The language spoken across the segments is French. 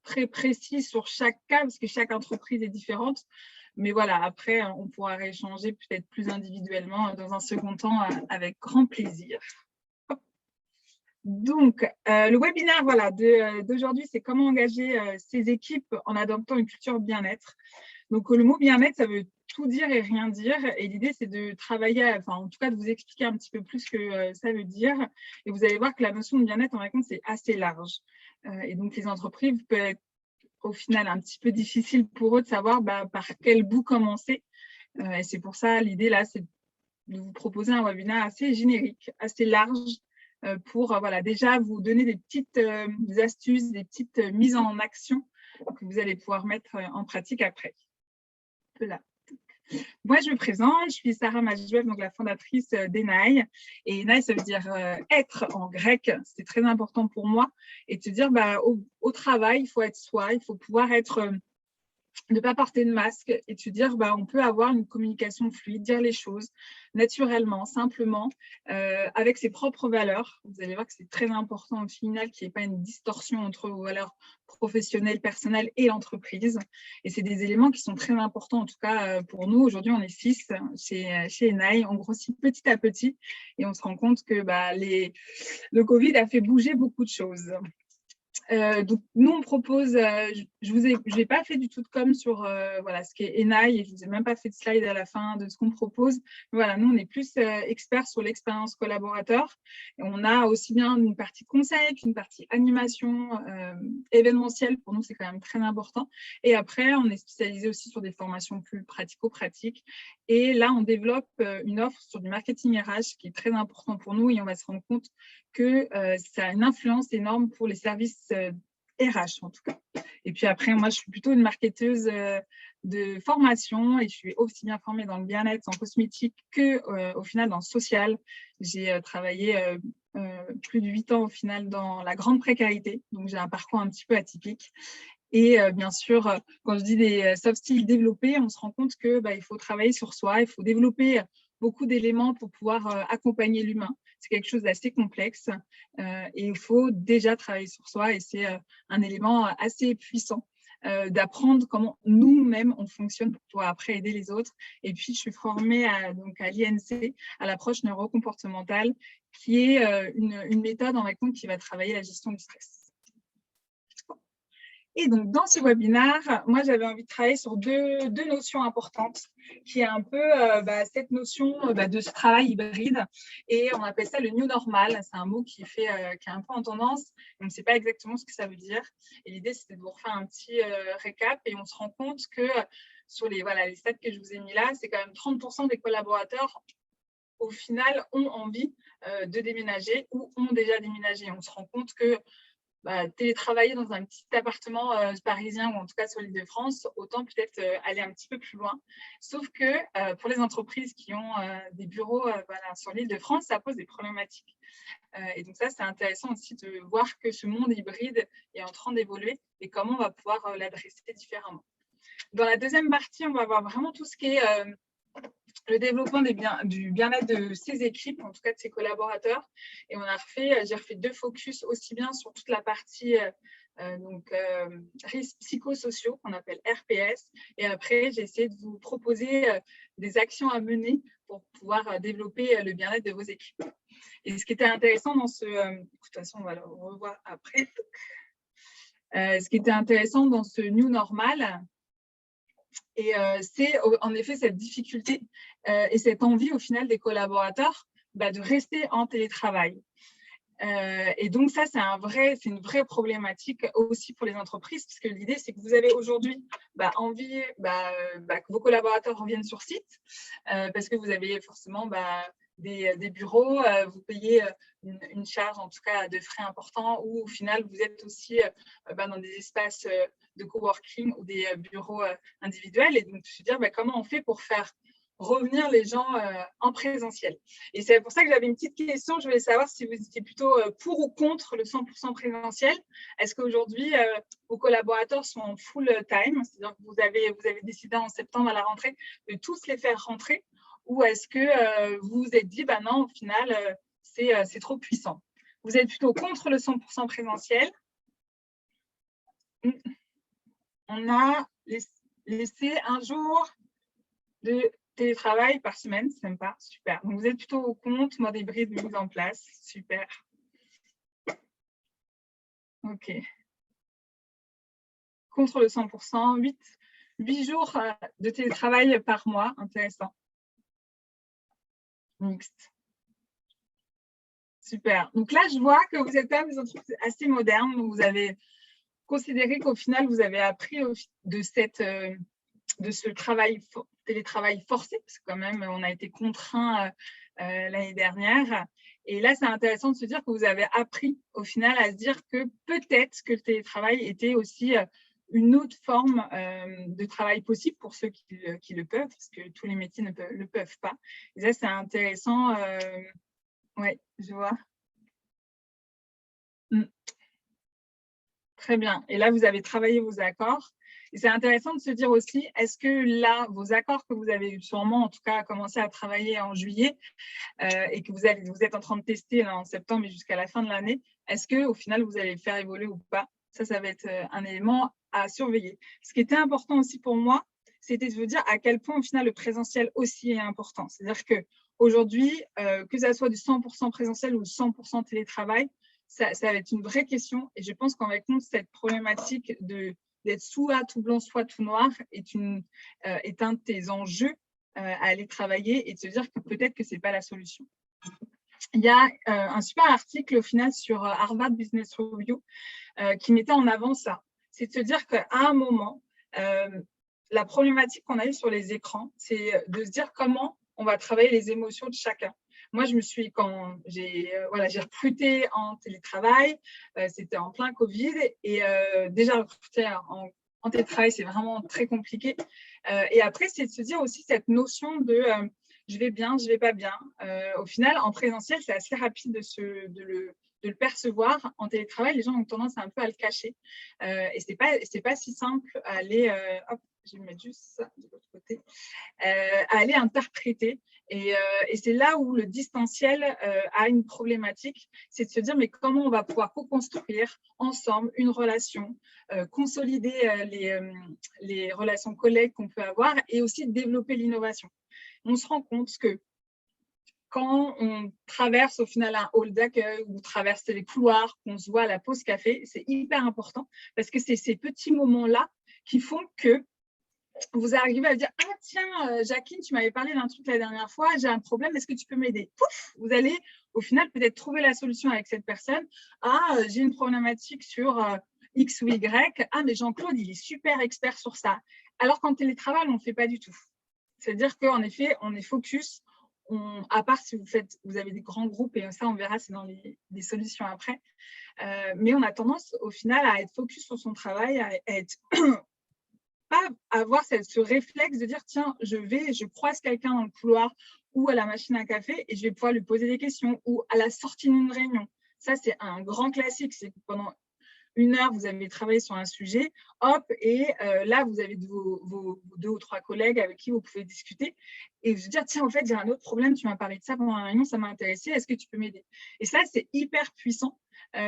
très précis sur chaque cas, parce que chaque entreprise est différente. Mais voilà, après, on pourra rééchanger peut-être plus individuellement dans un second temps avec grand plaisir. Donc, le webinaire voilà, d'aujourd'hui, c'est comment engager ses équipes en adoptant une culture bien-être. Donc, le mot bien-être, ça veut tout dire et rien dire. Et l'idée, c'est de travailler, enfin, en tout cas, de vous expliquer un petit peu plus ce que ça veut dire. Et vous allez voir que la notion de bien-être, en fin de compte, c'est assez large. Et donc, les entreprises peuvent être, au final, un petit peu difficile pour eux de savoir par quel bout commencer. Et c'est pour ça, l'idée, là, c'est de vous proposer un webinaire assez générique, assez large, pour voilà, déjà vous donner des petites astuces, des petites mises en action que vous allez pouvoir mettre en pratique après. Là. Moi, je me présente, je suis Sarah Majoueb, donc la fondatrice d'Enaï. Et Enaï, ça veut dire être en grec, c'est très important pour moi. Et de se dire, au travail, il faut être soi, il faut pouvoir être ne pas porter de masque et de se dire on peut avoir une communication fluide, dire les choses naturellement, simplement, avec ses propres valeurs. Vous allez voir que c'est très important au final qu'il n'y ait pas une distorsion entre vos valeurs professionnelles, personnelles et l'entreprise. Et c'est des éléments qui sont très importants, en tout cas pour nous. Aujourd'hui, on est 6 chez Enaï. On grossit petit à petit et on se rend compte que le Covid a fait bouger beaucoup de choses. Donc, nous, on propose, je n'ai pas fait du tout de com sur voilà, ce qu'est Enaï et je ne vous ai même pas fait de slide à la fin de ce qu'on propose. Mais voilà, nous, on est plus experts sur l'expérience collaborateur. Et on a aussi bien une partie conseil qu'une partie animation, événementielle. Pour nous, c'est quand même très important. Et après, on est spécialisé aussi sur des formations plus pratico-pratiques. Et là, on développe une offre sur du marketing RH qui est très important pour nous et on va se rendre compte que ça a une influence énorme pour les services RH en tout cas. Et puis après, moi, je suis plutôt une marketeuse de formation et je suis aussi bien formée dans le bien-être, en cosmétique qu'au final dans le social. J'ai travaillé plus de 8 ans au final dans la grande précarité, donc j'ai un parcours un petit peu atypique. Et bien sûr, quand je dis des soft skills développés, on se rend compte que il faut travailler sur soi, il faut développer beaucoup d'éléments pour pouvoir accompagner l'humain. C'est quelque chose d'assez complexe et il faut déjà travailler sur soi et c'est un élément assez puissant d'apprendre comment nous-mêmes on fonctionne pour pouvoir après aider les autres. Et puis, je suis formée à l'INC, à l'approche neurocomportementale, qui est une méthode en compte qui va travailler la gestion du stress. Et donc, dans ce webinaire, moi, j'avais envie de travailler sur deux notions importantes, qui est un peu cette notion de ce travail hybride. Et on appelle ça le new normal. C'est un mot qui est un peu en tendance. On ne sait pas exactement ce que ça veut dire. Et l'idée, c'était de vous refaire un petit récap. Et on se rend compte que sur les stats que je vous ai mis là, c'est quand même 30% des collaborateurs, au final, ont envie de déménager ou ont déjà déménagé. On se rend compte que télétravailler dans un petit appartement parisien ou en tout cas sur l'île de France, autant peut-être aller un petit peu plus loin. Sauf que pour les entreprises qui ont des bureaux sur l'île de France, ça pose des problématiques. Et donc ça, c'est intéressant aussi de voir que ce monde hybride est en train d'évoluer et comment on va pouvoir l'adresser différemment. Dans la deuxième partie, on va voir vraiment tout ce qui est le développement du bien-être de ses équipes, en tout cas de ses collaborateurs. Et j'ai refait 2 focus aussi bien sur toute la partie risques psychosociaux qu'on appelle RPS. Et après, j'ai essayé de vous proposer des actions à mener pour pouvoir développer le bien-être de vos équipes. Et ce qui était intéressant dans de toute façon, on va le revoir après. Ce qui était intéressant dans ce new normal, et c'est en effet cette difficulté et cette envie au final des collaborateurs de rester en télétravail. Et donc ça, c'est une vraie problématique aussi pour les entreprises, parce que l'idée, c'est que vous avez aujourd'hui envie que vos collaborateurs reviennent sur site, parce que vous avez forcément des bureaux, vous payez une charge, en tout cas de frais importants, ou au final, vous êtes aussi dans des espaces de coworking ou des bureaux individuels. Et donc, se dire comment on fait pour faire revenir les gens en présentiel. Et c'est pour ça que j'avais une petite question. Je voulais savoir si vous étiez plutôt pour ou contre le 100% présentiel. Est-ce qu'aujourd'hui, vos collaborateurs sont en full time, c'est-à-dire que vous avez décidé en septembre à la rentrée de tous les faire rentrer, ou est-ce que vous vous êtes dit, non, au final, c'est trop puissant? Vous êtes plutôt contre le 100% présentiel On a laissé un jour de télétravail par semaine, c'est sympa, super. Donc, vous êtes plutôt au compte, mode hybride mis en place, super. OK. Contre le 100%, 8 jours de télétravail par mois, intéressant. Mixte. Super. Donc là, je vois que vous êtes quand même des entreprises assez modernes. Donc vous avez considéré qu'au final, vous avez appris de ce télétravail forcé, parce que quand même, on a été contraints l'année dernière. Et là, c'est intéressant de se dire que vous avez appris au final à se dire que peut-être que le télétravail était aussi une autre forme de travail possible pour ceux qui le peuvent, parce que tous les métiers ne le peuvent pas. Et ça, c'est intéressant. Oui, je vois. Très bien. Et là, vous avez travaillé vos accords. Et c'est intéressant de se dire aussi, est-ce que là, vos accords que vous avez sûrement, en tout cas, commencé à travailler en juillet et que vous êtes en train de tester là, en septembre et jusqu'à la fin de l'année, est-ce qu'au final, vous allez le faire évoluer ou pas? Ça va être un élément à surveiller. Ce qui était important aussi pour moi, c'était de vous dire à quel point, au final, le présentiel aussi est important. C'est-à-dire qu'aujourd'hui, que ça soit du 100% présentiel ou du 100% télétravail, ça va être une vraie question. Et je pense qu'en réponse, cette problématique d'être soit tout blanc, soit tout noir est un de tes enjeux à aller travailler et de se dire que peut-être que ce n'est pas la solution. Il y a un super article au final sur Harvard Business Review qui mettait en avant ça. C'est de se dire qu'à un moment, la problématique qu'on a eue sur les écrans, c'est de se dire comment on va travailler les émotions de chacun. Moi, quand j'ai recruté en télétravail, c'était en plein Covid, et déjà recruter en télétravail, c'est vraiment très compliqué. Et après, c'est de se dire aussi cette notion de je vais bien, je vais pas bien. Au final, en présentiel, c'est assez rapide de le percevoir. En télétravail, les gens ont tendance un peu à le cacher. Et c'est pas si simple à aller, je vais mettre juste ça de l'autre côté, à aller interpréter. Et c'est là où le distanciel a une problématique, c'est de se dire mais comment on va pouvoir co-construire ensemble une relation, consolider les relations collègues qu'on peut avoir et aussi développer l'innovation. On se rend compte que quand on traverse au final un hall d'accueil ou traverse les couloirs, qu'on se voit à la pause café, c'est hyper important parce que c'est ces petits moments-là qui font que vous arrivez à dire « Ah tiens, Jacqueline, tu m'avais parlé d'un truc la dernière fois, j'ai un problème, est-ce que tu peux m'aider ?» Pouf, vous allez au final peut-être trouver la solution avec cette personne. « Ah, j'ai une problématique sur X ou Y. Ah, mais Jean-Claude, il est super expert sur ça. » Alors qu'en télétravail, on ne le fait pas du tout. C'est-à-dire qu'en effet, on est focus. À part si vous avez des grands groupes, et ça, on verra, c'est dans les solutions après. Mais on a tendance, au final, à être focus sur son travail, à être pas avoir ce réflexe de dire tiens, je croise quelqu'un dans le couloir ou à la machine à café et je vais pouvoir lui poser des questions, ou à la sortie d'une réunion. Ça, c'est un grand classique. C'est que pendant 1 heure, vous avez travaillé sur un sujet, hop, et là, vous avez vos 2 ou 3 collègues avec qui vous pouvez discuter et vous dire, tiens, en fait, j'ai un autre problème, tu m'as parlé de ça pendant la réunion, ça m'a intéressé, est-ce que tu peux m'aider? Et ça, c'est hyper puissant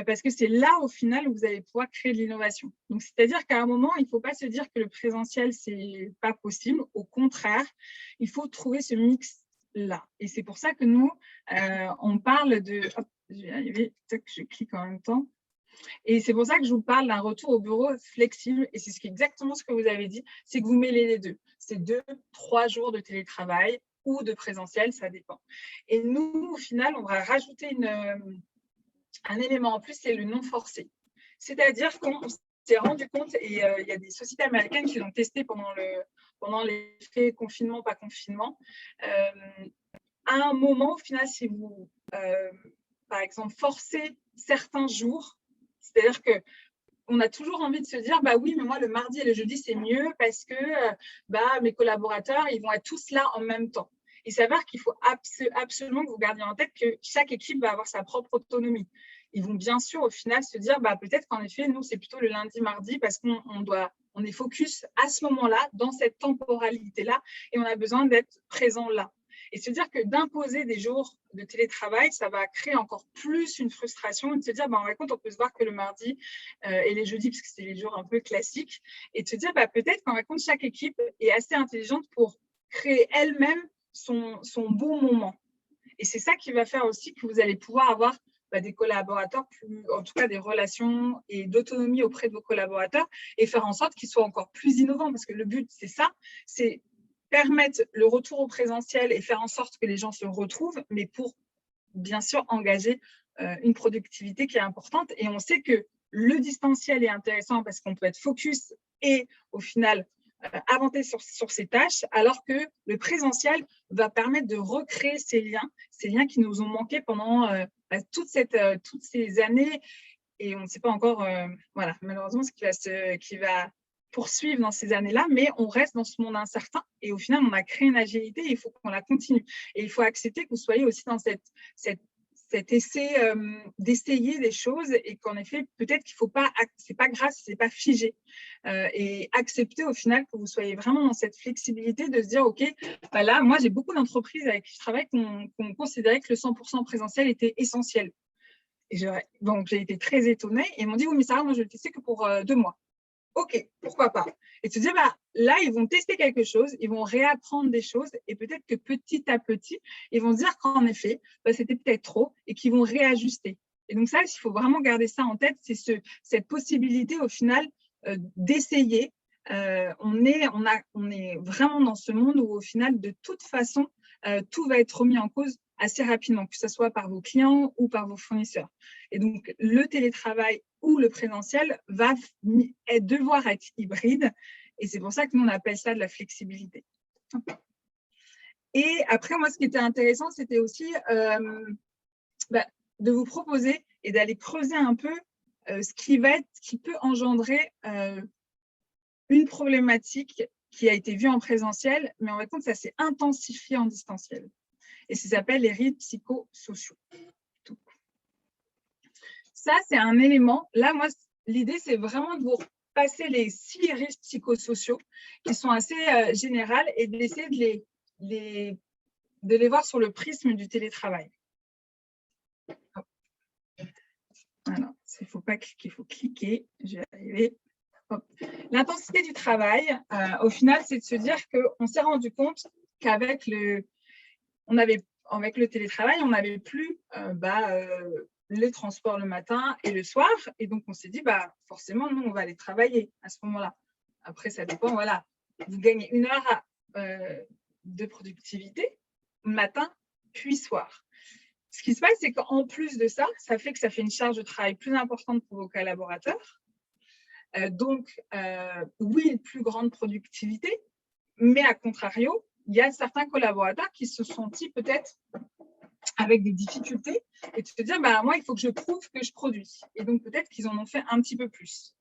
parce que c'est là, au final, où vous allez pouvoir créer de l'innovation. Donc, c'est-à-dire qu'à un moment, il ne faut pas se dire que le présentiel, ce n'est pas possible. Au contraire, il faut trouver ce mix-là. Et c'est pour ça que nous, on parle de… Hop, je vais y arriver, je clique en même temps. Et c'est pour ça que je vous parle d'un retour au bureau flexible. Et c'est exactement ce que vous avez dit, c'est que vous mêlez les deux. C'est 2-3 jours de télétravail ou de présentiel, ça dépend. Et nous, au final, on va rajouter un élément en plus, c'est le non forcé. C'est-à-dire qu'on s'est rendu compte, et il y a des sociétés américaines qui l'ont testé pendant l'effet confinement, pas confinement. À un moment, au final, si vous, par exemple, forcez certains jours, c'est-à-dire qu'on a toujours envie de se dire, bah oui, mais moi, le mardi et le jeudi, c'est mieux parce que mes collaborateurs, ils vont être tous là en même temps. Il s'avère qu'il faut absolument que vous gardiez en tête que chaque équipe va avoir sa propre autonomie. Ils vont bien sûr, au final, se dire, peut-être qu'en effet, nous, c'est plutôt le lundi, mardi, parce qu'on est focus à ce moment-là, dans cette temporalité-là, et on a besoin d'être présent là. Et se dire que d'imposer des jours de télétravail, ça va créer encore plus une frustration et de se dire, en compte, on peut se voir que le mardi et les jeudis, parce que c'est les jours un peu classiques, et de se dire, peut-être qu'en compte, chaque équipe est assez intelligente pour créer elle-même son bon moment. Et c'est ça qui va faire aussi que vous allez pouvoir avoir des collaborateurs, en tout cas des relations et d'autonomie auprès de vos collaborateurs et faire en sorte qu'ils soient encore plus innovants. Parce que le but, c'est ça, c'est permettre le retour au présentiel et faire en sorte que les gens se retrouvent, mais pour bien sûr engager une productivité qui est importante. Et on sait que le distanciel est intéressant parce qu'on peut être focus et au final avancer sur ces tâches, alors que le présentiel va permettre de recréer ces liens qui nous ont manqué pendant toutes ces années, et on ne sait pas encore, malheureusement, ce qui va poursuivre dans ces années-là, mais on reste dans ce monde incertain, et au final, on a créé une agilité, et il faut qu'on la continue. Et il faut accepter que vous soyez aussi dans cet essai d'essayer des choses, et qu'en effet, peut-être qu'il ne faut pas, c'est pas grave, c'est pas figé. Et accepter au final que vous soyez vraiment dans cette flexibilité de se dire, OK, là, moi, j'ai beaucoup d'entreprises avec qui je travaille qui ont considéré que le 100% présentiel était essentiel. Et donc, j'ai été très étonnée. Et ils m'ont dit, oui, mais Sarah, moi, je vais le tester que pour 2 mois. OK, pourquoi pas? Et se dire, là, ils vont tester quelque chose, ils vont réapprendre des choses, et peut-être que petit à petit, ils vont se dire qu'en effet, c'était peut-être trop, et qu'ils vont réajuster. Et donc ça, il faut vraiment garder ça en tête, c'est cette possibilité au final d'essayer. On est vraiment dans ce monde où au final, de toute façon, tout va être remis en cause assez rapidement, que ce soit par vos clients ou par vos fournisseurs. Et donc, le télétravail ou le présentiel va devoir être hybride. Et c'est pour ça que nous, on appelle ça de la flexibilité. Et après, moi, ce qui était intéressant, c'était aussi de vous proposer et d'aller creuser un peu ce qui peut engendrer une problématique qui a été vue en présentiel, mais en fait, ça s'est intensifié en distanciel. Et ça s'appelle les risques psychosociaux. Ça, c'est un élément. Là, moi, l'idée, c'est vraiment de vous passer les 6 risques psychosociaux qui sont assez générales et d'essayer de les voir sur le prisme du télétravail. Alors, il ne faut pas cliquer, il faut cliquer. Je vais arriver. L'intensité du travail, au final, c'est de se dire qu'on s'est rendu compte qu'avec le télétravail, on n'avait plus les transports le matin et le soir. Et donc, on s'est dit, forcément, nous, on va aller travailler à ce moment-là. Après, ça dépend, voilà. Vous gagnez 1 heure de productivité, matin puis soir. Ce qui se passe, c'est qu'en plus de ça, ça fait une charge de travail plus importante pour vos collaborateurs. Donc, oui, plus grande productivité, mais à contrario, il y a certains collaborateurs qui se sont sentis peut-être avec des difficultés et de se dire, moi, il faut que je prouve que je produis. Et donc, peut-être qu'ils en ont fait un petit peu plus,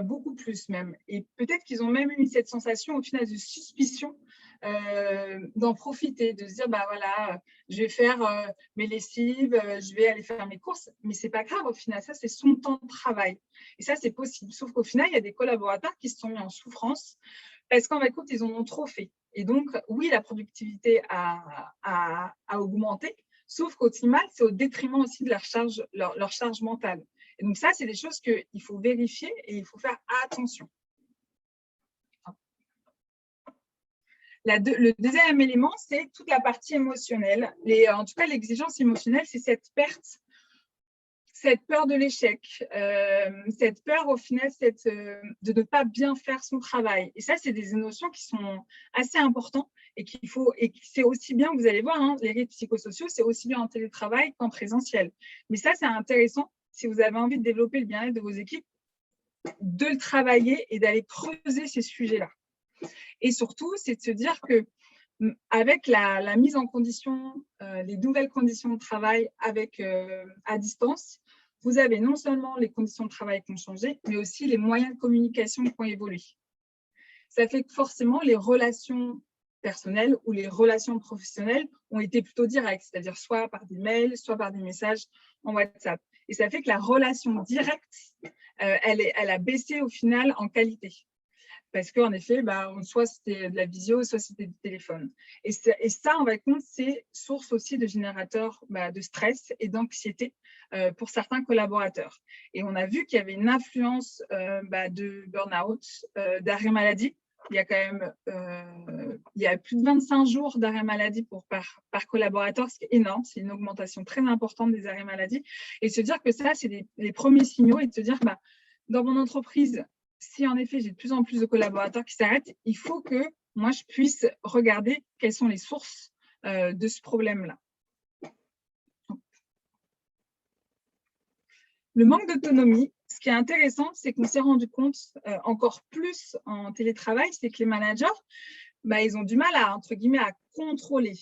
beaucoup plus même. Et peut-être qu'ils ont même eu cette sensation, au final, de suspicion, d'en profiter, de se dire, voilà, je vais faire mes lessives, je vais aller faire mes courses. Mais ce n'est pas grave, au final, ça, c'est son temps de travail. Et ça, c'est possible. Sauf qu'au final, il y a des collaborateurs qui se sont mis en souffrance parce qu'en fait, ils en ont trop fait. Et donc, oui, la productivité a augmenté, sauf qu'au final, c'est au détriment aussi de leur charge mentale. Et donc, ça, c'est des choses qu'il faut vérifier et il faut faire attention. Le deuxième élément, c'est toute la partie émotionnelle. En tout cas, l'exigence émotionnelle, c'est cette peur de l'échec, cette peur au final de ne pas bien faire son travail. Et ça, c'est des émotions qui sont assez importantes et c'est aussi bien, vous allez voir, les risques psychosociaux, c'est aussi bien en télétravail qu'en présentiel. Mais ça, c'est intéressant si vous avez envie de développer le bien-être de vos équipes, de le travailler et d'aller creuser ces sujets-là. Et surtout, c'est de se dire qu'avec la mise en condition, les nouvelles conditions de travail à distance, vous avez non seulement les conditions de travail qui ont changé, mais aussi les moyens de communication qui ont évolué. Ça fait que forcément, les relations personnelles ou les relations professionnelles ont été plutôt directes, c'est-à-dire soit par des mails, soit par des messages en WhatsApp. Et ça fait que la relation directe, elle a baissé au final en qualité. parce qu'en effet, soit c'était de la visio, soit c'était du téléphone. Et ça, en va compte, c'est source aussi de générateurs de stress et d'anxiété pour certains collaborateurs. Et on a vu qu'il y avait une influence de burn-out, d'arrêt maladie. Il y a quand même plus de 25 jours d'arrêt maladie par collaborateur, ce qui est énorme. C'est une augmentation très importante des arrêts maladie. Et se dire que ça, c'est les premiers signaux, et de se dire, dans mon entreprise, si en effet j'ai de plus en plus de collaborateurs qui s'arrêtent, il faut que moi je puisse regarder quelles sont les sources de ce problème-là. Le manque d'autonomie, ce qui est intéressant, c'est qu'on s'est rendu compte encore plus en télétravail, c'est que les managers, ils ont du mal à, entre guillemets, à contrôler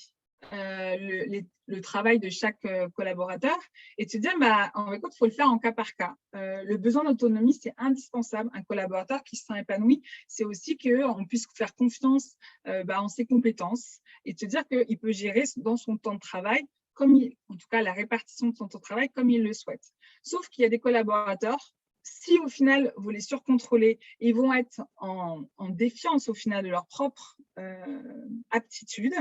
le travail de chaque collaborateur et de se dire, en fait, il faut le faire en cas par cas. Le besoin d'autonomie, c'est indispensable. Un collaborateur qui se sent épanoui, c'est aussi qu'on puisse faire confiance en ses compétences et de se dire qu'il peut gérer dans son temps de travail, en tout cas la répartition de son temps de travail comme il le souhaite. Sauf qu'il y a des collaborateurs, si au final vous les surcontrôlez, ils vont être en défiance au final de leur propre aptitude,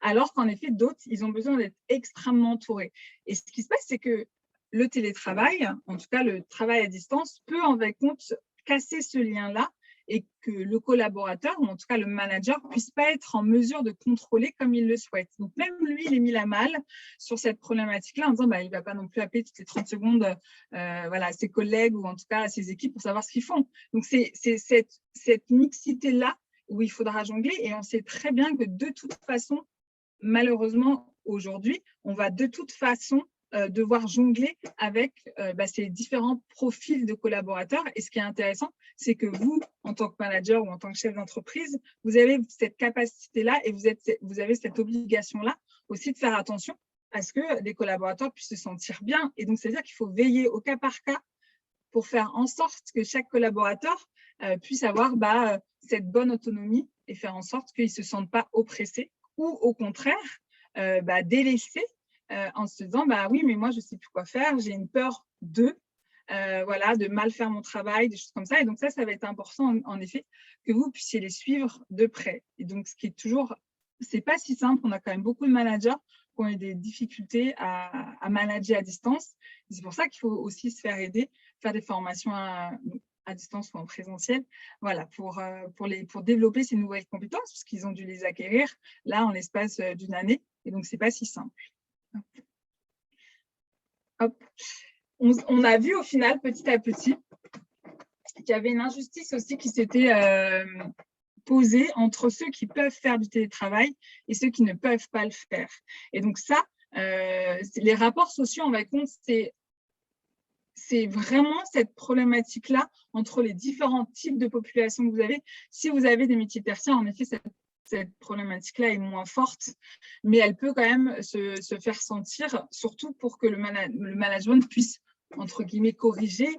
alors qu'en effet d'autres, ils ont besoin d'être extrêmement entourés. Et ce qui se passe, c'est que le télétravail, en tout cas le travail à distance, peut en fin de compte casser ce lien-là et que le collaborateur, ou en tout cas le manager, ne puisse pas être en mesure de contrôler comme il le souhaite. Donc, même lui, il est mis la malle sur cette problématique-là en disant il ne va pas non plus appeler toutes les 30 secondes ses collègues ou en tout cas ses équipes pour savoir ce qu'ils font. Donc, c'est cette mixité-là où il faudra jongler et on sait très bien que de toute façon, malheureusement, aujourd'hui, on va de toute façon devoir jongler avec ces différents profils de collaborateurs. Et ce qui est intéressant, c'est que vous, en tant que manager ou en tant que chef d'entreprise, vous avez cette capacité-là et vous avez cette obligation-là aussi de faire attention à ce que les collaborateurs puissent se sentir bien. Et donc, c'est-à-dire qu'il faut veiller au cas par cas pour faire en sorte que chaque collaborateur puisse avoir cette bonne autonomie et faire en sorte qu'ils ne se sentent pas oppressés ou au contraire délaissés en se disant oui, mais moi, je ne sais plus quoi faire, j'ai une peur de mal faire mon travail, des choses comme ça. Et donc, ça va être important, en effet, que vous puissiez les suivre de près. Et donc, ce qui est toujours, c'est pas si simple. On a quand même beaucoup de managers qui ont eu des difficultés à manager à distance. C'est pour ça qu'il faut aussi se faire aider, faire des formations à distance ou en présentiel, pour développer ces nouvelles compétences, parce qu'ils ont dû les acquérir là en l'espace d'une année. Et donc, c'est pas si simple. Hop. On a vu au final, petit à petit, qu'il y avait une injustice aussi qui s'était posée entre ceux qui peuvent faire du télétravail et ceux qui ne peuvent pas le faire. Et donc ça, les rapports sociaux, on va compte, c'est vraiment cette problématique-là entre les différents types de populations que vous avez. Si vous avez des métiers tertiaires, en effet, cette problématique-là est moins forte, mais elle peut quand même se faire sentir, surtout pour que le management puisse, entre guillemets, corriger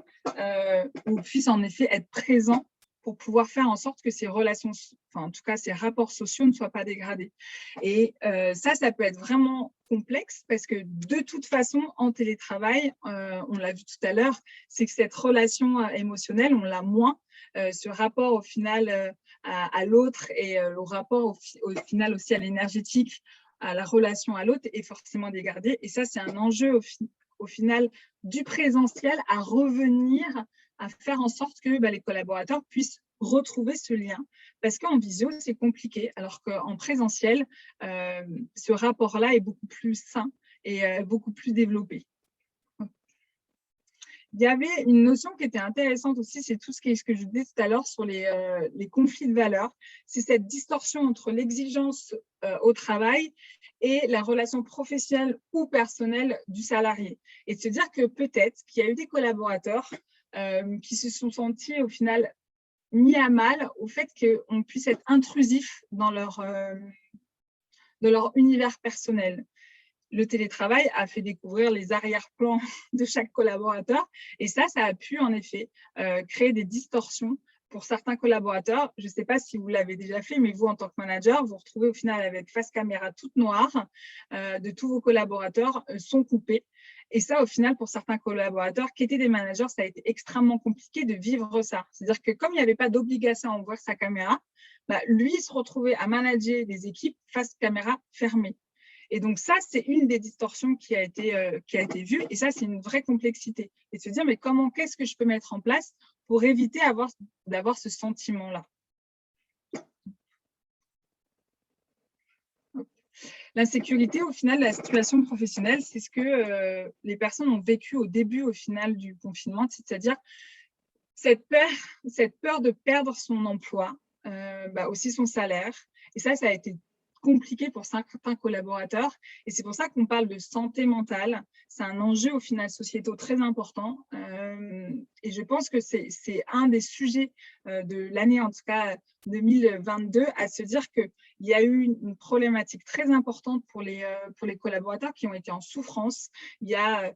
ou puisse en effet être présent pour pouvoir faire en sorte que ces relations, en tout cas ces rapports sociaux ne soient pas dégradés. Et ça peut être vraiment complexe parce que de toute façon, en télétravail, on l'a vu tout à l'heure, c'est que cette relation émotionnelle, on l'a moins. Ce rapport au final à l'autre et le rapport au final aussi à l'énergétique, à la relation à l'autre est forcément dégradé. Et ça, c'est un enjeu au final du présentiel à revenir à faire en sorte que les collaborateurs puissent retrouver ce lien. Parce qu'en visio, c'est compliqué, alors qu'en présentiel, ce rapport-là est beaucoup plus sain et beaucoup plus développé. Il y avait une notion qui était intéressante aussi, c'est tout ce que je disais tout à l'heure sur les conflits de valeurs. C'est cette distorsion entre l'exigence au travail et la relation professionnelle ou personnelle du salarié. Et de se dire que peut-être qu'il y a eu des collaborateurs qui se sont sentis au final mis à mal au fait qu'on puisse être intrusif dans leur univers personnel. Le télétravail a fait découvrir les arrière-plans de chaque collaborateur et ça a pu en effet créer des distorsions pour certains collaborateurs, je ne sais pas si vous l'avez déjà fait, mais vous, en tant que manager, vous vous retrouvez au final avec face caméra toute noire de tous vos collaborateurs sont coupés. Et ça, au final, pour certains collaborateurs qui étaient des managers, ça a été extrêmement compliqué de vivre ça. C'est-à-dire que comme il n'y avait pas d'obligation à ouvrir sa caméra, lui, il se retrouvait à manager des équipes face caméra fermée. Et donc ça, c'est une des distorsions qui a été vue. Et ça, c'est une vraie complexité. Et de se dire, mais qu'est-ce que je peux mettre en place pour éviter d'avoir ce sentiment-là. L'insécurité, au final, la situation professionnelle, c'est ce que les personnes ont vécu au début, au final du confinement, c'est-à-dire cette peur de perdre son emploi, aussi son salaire. Et ça a été compliqué pour certains collaborateurs. Et c'est pour ça qu'on parle de santé mentale. C'est un enjeu, au final, sociétal très important. Et je pense que c'est un des sujets de l'année, en tout cas 2022, à se dire qu'il y a eu une problématique très importante pour les collaborateurs qui ont été en souffrance. Il y a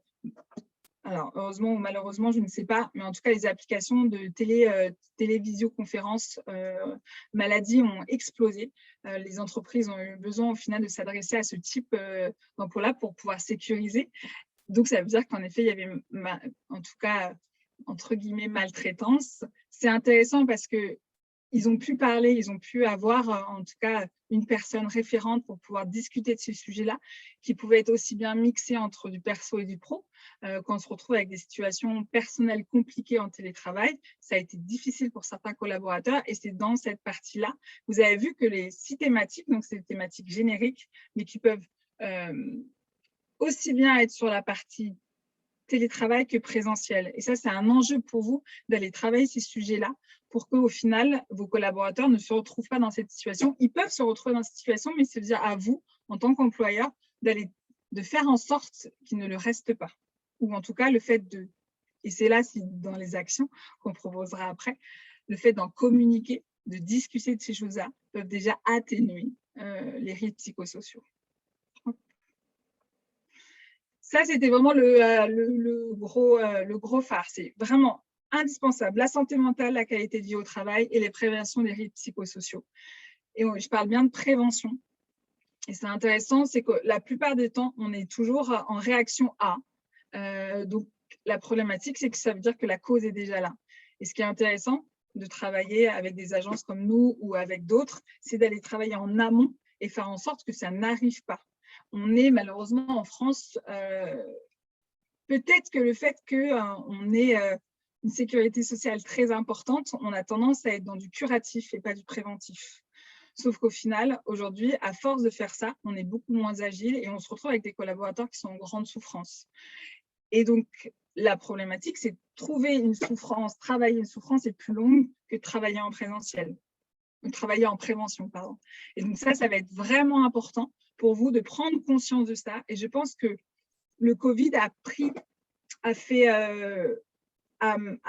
alors, heureusement ou malheureusement, je ne sais pas, mais en tout cas, les applications de télévisioconférence maladie ont explosé. Les entreprises ont eu besoin, au final, de s'adresser à ce type d'emploi-là pour pouvoir sécuriser. Donc, ça veut dire qu'en effet, il y avait, en tout cas, entre guillemets, maltraitance. C'est intéressant parce que ils ont pu parler, ils ont pu avoir en tout cas une personne référente pour pouvoir discuter de ces sujets-là, qui pouvait être aussi bien mixé entre du perso et du pro. Quand on se retrouve avec des situations personnelles compliquées en télétravail, ça a été difficile pour certains collaborateurs et c'est dans cette partie-là. Vous avez vu que les 6 thématiques, donc c'est des thématiques génériques, mais qui peuvent aussi bien être sur la partie télétravail que présentiel. Et ça, c'est un enjeu pour vous d'aller travailler ces sujets-là pour qu'au final, vos collaborateurs ne se retrouvent pas dans cette situation. Ils peuvent se retrouver dans cette situation, mais c'est dire à vous, en tant qu'employeur, de faire en sorte qu'ils ne le restent pas. Ou en tout cas, le fait de, et c'est là, dans les actions qu'on proposera après, le fait d'en communiquer, de discuter de ces choses-là, peuvent déjà atténuer les risques psychosociaux. Ça, c'était vraiment le gros phare. C'est vraiment indispensable. La santé mentale, la qualité de vie au travail et les préventions des risques psychosociaux. Et je parle bien de prévention. Et c'est intéressant, c'est que la plupart des temps, on est toujours en réaction à. Donc, la problématique, c'est que ça veut dire que la cause est déjà là. Et ce qui est intéressant de travailler avec des agences comme nous ou avec d'autres, c'est d'aller travailler en amont et faire en sorte que ça n'arrive pas. On est malheureusement en France, peut-être que le fait qu'on ait une sécurité sociale très importante, on a tendance à être dans du curatif et pas du préventif. Sauf qu'au final, aujourd'hui, à force de faire ça, on est beaucoup moins agile et on se retrouve avec des collaborateurs qui sont en grande souffrance. Et donc, la problématique, c'est de trouver une souffrance, travailler une souffrance est plus longue que travailler en présentiel, travailler en prévention, pardon. Et donc ça va être vraiment important pour vous de prendre conscience de ça. Et je pense que le Covid a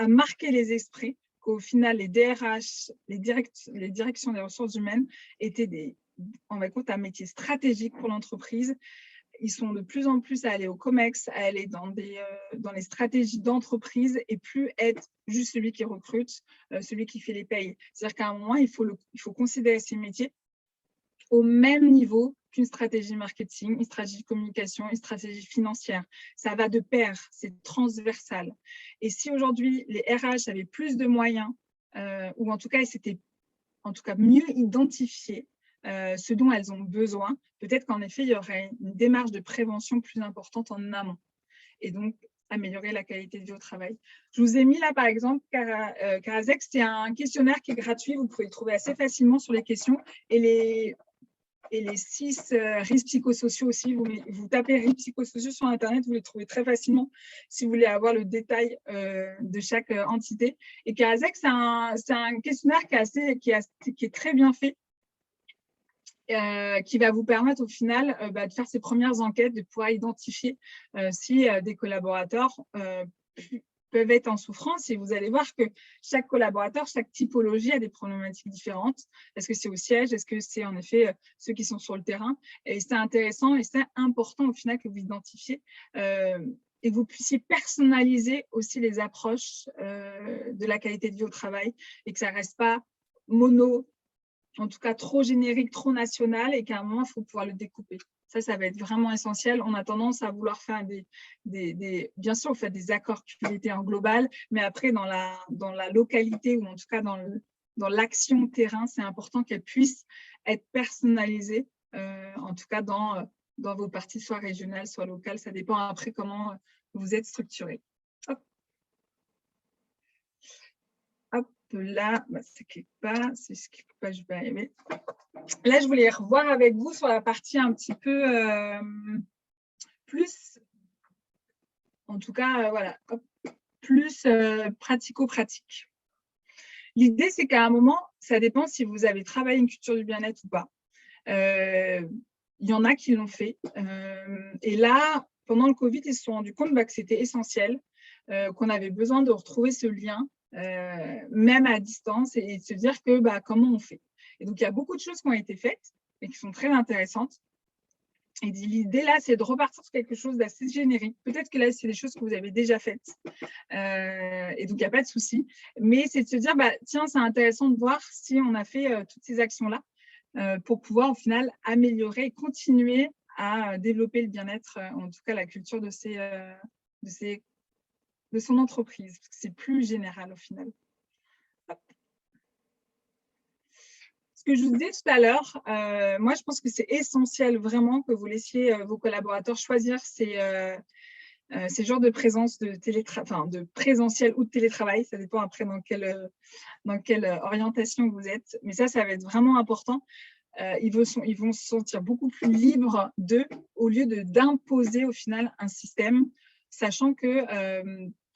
marqué les esprits, qu'au final, les DRH, les directions des ressources humaines étaient on va dire, un métier stratégique pour l'entreprise. Ils sont de plus en plus à aller au COMEX, à aller dans les stratégies d'entreprise et plus être juste celui qui recrute, celui qui fait les payes. C'est-à-dire qu'à un moment, il faut considérer ces métiers au même niveau qu'une stratégie marketing, une stratégie de communication, une stratégie financière. Ça va de pair, c'est transversal. Et si aujourd'hui, les RH avaient plus de moyens, ou en tout cas, c'était mieux identifié ce dont elles ont besoin, peut-être qu'en effet, il y aurait une démarche de prévention plus importante en amont. Et donc, améliorer la qualité de vie au travail. Je vous ai mis là, par exemple, Carazex, c'est un questionnaire qui est gratuit. Vous pouvez le trouver assez facilement sur les questions. Et les 6 risques psychosociaux aussi. Vous tapez risques psychosociaux sur Internet, vous les trouvez très facilement si vous voulez avoir le détail de chaque entité. Et Carazex, c'est un questionnaire qui est très bien fait, qui va vous permettre au final de faire ces premières enquêtes, de pouvoir identifier si des collaborateurs peuvent être en souffrance. Et vous allez voir que chaque collaborateur, chaque typologie a des problématiques différentes. Est-ce que c'est au siège? Est-ce que c'est en effet ceux qui sont sur le terrain? Et c'est intéressant et c'est important au final que vous identifiez et que vous puissiez personnaliser aussi les approches de la qualité de vie au travail et que ça ne reste pas mono, en tout cas trop générique, trop national, et qu'à un moment, il faut pouvoir le découper. Ça va être vraiment essentiel. On a tendance à vouloir faire bien sûr, on fait des accords qualité en global, mais après, dans la localité ou en tout cas dans l'action terrain, c'est important qu'elle puisse être personnalisée, en tout cas dans vos parties, soit régionales, soit locales. Ça dépend après comment vous êtes structuré. Hop. Hop, là, bah, ça ne clique pas. C'est ce qui ne clique pas, je vais arriver. Là, je voulais revoir avec vous sur la partie un petit peu plus, en tout cas, voilà, plus pratico-pratique. L'idée, c'est qu'à un moment, ça dépend si vous avez travaillé une culture du bien-être ou pas. Il y en a qui l'ont fait. Et là, pendant le Covid, ils se sont rendus compte que c'était essentiel, qu'on avait besoin de retrouver ce lien, même à distance, et de se dire que comment on fait. Et donc, il y a beaucoup de choses qui ont été faites et qui sont très intéressantes. Et l'idée, là, c'est de repartir sur quelque chose d'assez générique. Peut-être que là, c'est des choses que vous avez déjà faites. Et donc, il n'y a pas de souci. Mais c'est de se dire, tiens, c'est intéressant de voir si on a fait toutes ces actions-là pour pouvoir, au final, améliorer et continuer à développer le bien-être, en tout cas la culture de son entreprise. Parce que c'est plus général, au final. Ce que je vous disais tout à l'heure, moi, je pense que c'est essentiel vraiment que vous laissiez vos collaborateurs choisir ces genres de présence de présentiel ou de télétravail. Ça dépend après dans quelle orientation vous êtes. Mais ça va être vraiment important. Ils vont se sentir beaucoup plus libres d'eux au lieu d'imposer au final un système, sachant que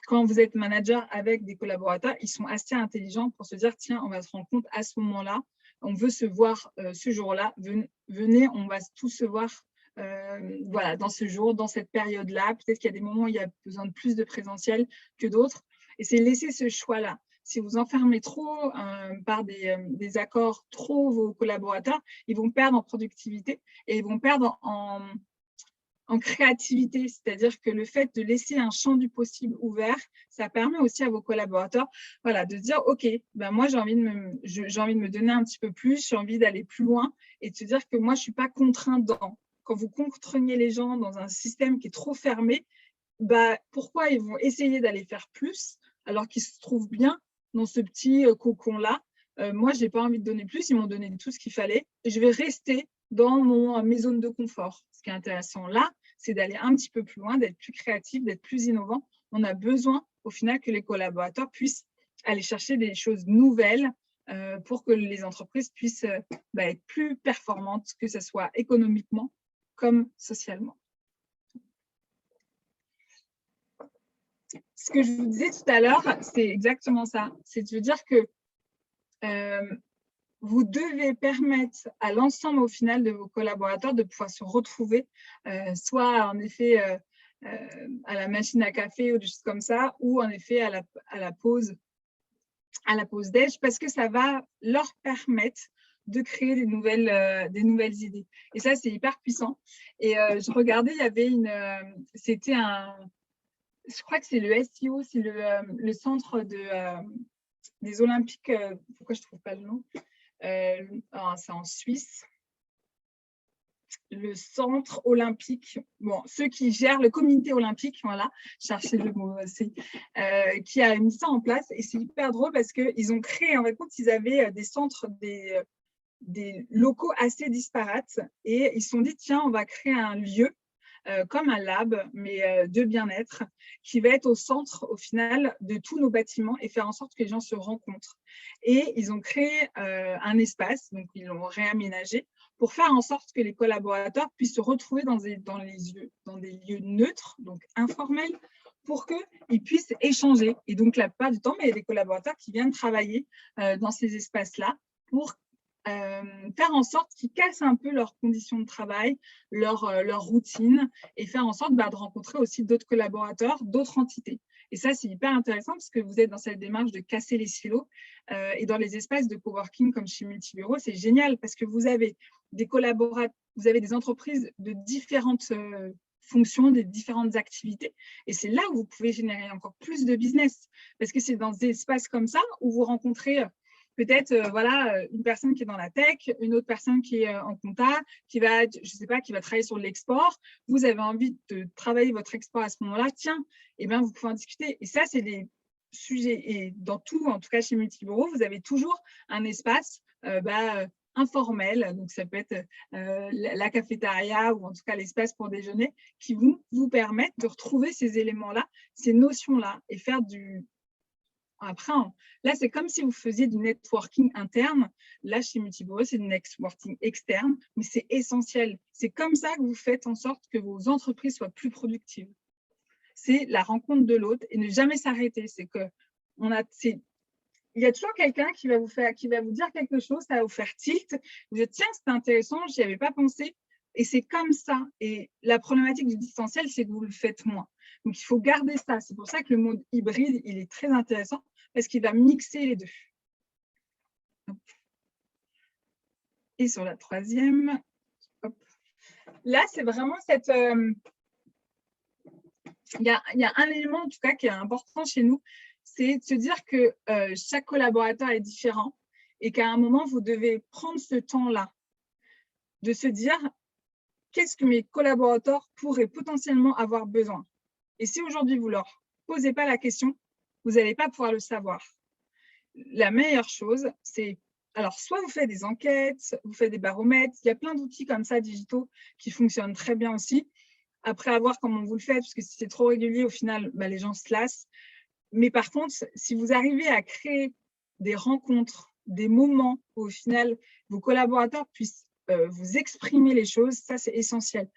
quand vous êtes manager avec des collaborateurs, ils sont assez intelligents pour se dire, tiens, on va se rendre compte à ce moment-là, on veut se voir ce jour-là, venez, on va tous se voir voilà, dans ce jour, dans cette période-là. Peut-être qu'il y a des moments où il y a besoin de plus de présentiel que d'autres. Et c'est laisser ce choix-là. Si vous enfermez trop par des accords trop vos collaborateurs, ils vont perdre en productivité et ils vont perdre en créativité. C'est-à-dire que le fait de laisser un champ du possible ouvert, ça permet aussi à vos collaborateurs de dire, OK, moi, j'ai envie de me donner un petit peu plus, j'ai envie d'aller plus loin et de se dire que moi, je ne suis pas contrainte dans. Quand vous contraignez les gens dans un système qui est trop fermé, pourquoi ils vont essayer d'aller faire plus alors qu'ils se trouvent bien dans ce petit cocon-là? Moi, je n'ai pas envie de donner plus, ils m'ont donné tout ce qu'il fallait et je vais rester dans mes zones de confort. Ce qui est intéressant là, c'est d'aller un petit peu plus loin, d'être plus créatif, d'être plus innovant. On a besoin, au final, que les collaborateurs puissent aller chercher des choses nouvelles pour que les entreprises puissent être plus performantes, que ce soit économiquement comme socialement. Ce que je vous disais tout à l'heure, c'est exactement ça. C'est de dire que vous devez permettre à l'ensemble, au final, de vos collaborateurs de pouvoir se retrouver, soit en effet à la machine à café ou des choses comme ça, ou en effet à la pause déj, parce que ça va leur permettre de créer des nouvelles idées. Et ça, c'est hyper puissant. Et je regardais, il y avait je crois que c'est le SIO, c'est le centre des Olympiques. Pourquoi je ne trouve pas le nom? C'est en Suisse. Le centre olympique, ceux qui gèrent le comité olympique, voilà, cherchez le mot, qui a mis ça en place. Et c'est hyper drôle parce qu'ils ont créé, en fait, ils avaient des centres, des locaux assez disparates. Et ils se sont dit, tiens, on va créer un lieu comme un lab, mais de bien-être, qui va être au centre, au final, de tous nos bâtiments et faire en sorte que les gens se rencontrent. Et ils ont créé un espace, donc ils l'ont réaménagé, pour faire en sorte que les collaborateurs puissent se retrouver dans des lieux neutres, donc informels, pour qu'ils puissent échanger. Et donc, la plupart du temps, il y a des collaborateurs qui viennent travailler dans ces espaces-là pour faire en sorte qu'ils cassent un peu leurs conditions de travail, leur routine, et faire en sorte de rencontrer aussi d'autres collaborateurs, d'autres entités. Et ça, c'est hyper intéressant parce que vous êtes dans cette démarche de casser les silos. Et dans les espaces de coworking comme chez Multibureau, c'est génial parce que vous avez des collaborateurs, vous avez des entreprises de différentes fonction des différentes activités. Et c'est là où vous pouvez générer encore plus de business, parce que c'est dans des espaces comme ça où vous rencontrez peut-être une personne qui est dans la tech, une autre personne qui est en compta, qui va, je sais pas, qui va travailler sur l'export. Vous avez envie de travailler votre export à ce moment-là, tiens, eh bien, vous pouvez en discuter. Et ça, c'est des sujets. Et dans tout, en tout cas chez Multibureau, vous avez toujours un espace informel, donc ça peut être la cafétéria ou en tout cas l'espace pour déjeuner, qui vous permettent de retrouver ces éléments-là, ces notions-là, et faire du... Après, là, c'est comme si vous faisiez du networking interne. Là, chez Multibureau, c'est du networking externe, mais c'est essentiel. C'est comme ça que vous faites en sorte que vos entreprises soient plus productives. C'est la rencontre de l'autre et ne jamais s'arrêter. C'est que il y a toujours quelqu'un qui va vous dire quelque chose, ça va vous faire tilt. Vous dites, tiens, c'est intéressant, je n'y avais pas pensé. Et c'est comme ça. Et la problématique du distanciel, c'est que vous le faites moins. Donc, il faut garder ça. C'est pour ça que le mode hybride, il est très intéressant parce qu'il va mixer les deux. Et sur la troisième, hop. Là, c'est vraiment cette... Il y a un élément, en tout cas, qui est important chez nous, c'est de se dire que chaque collaborateur est différent et qu'à un moment, vous devez prendre ce temps-là de se dire qu'est-ce que mes collaborateurs pourraient potentiellement avoir besoin. Et si aujourd'hui, vous ne leur posez pas la question, vous n'allez pas pouvoir le savoir. La meilleure chose, c'est, alors soit vous faites des enquêtes, vous faites des baromètres, il y a plein d'outils comme ça digitaux qui fonctionnent très bien aussi. Après, à voir comment vous le faites, parce que si c'est trop régulier, au final, les gens se lassent. Mais par contre, si vous arrivez à créer des rencontres, des moments où au final, vos collaborateurs puissent vous exprimer les choses, ça, c'est essentiel.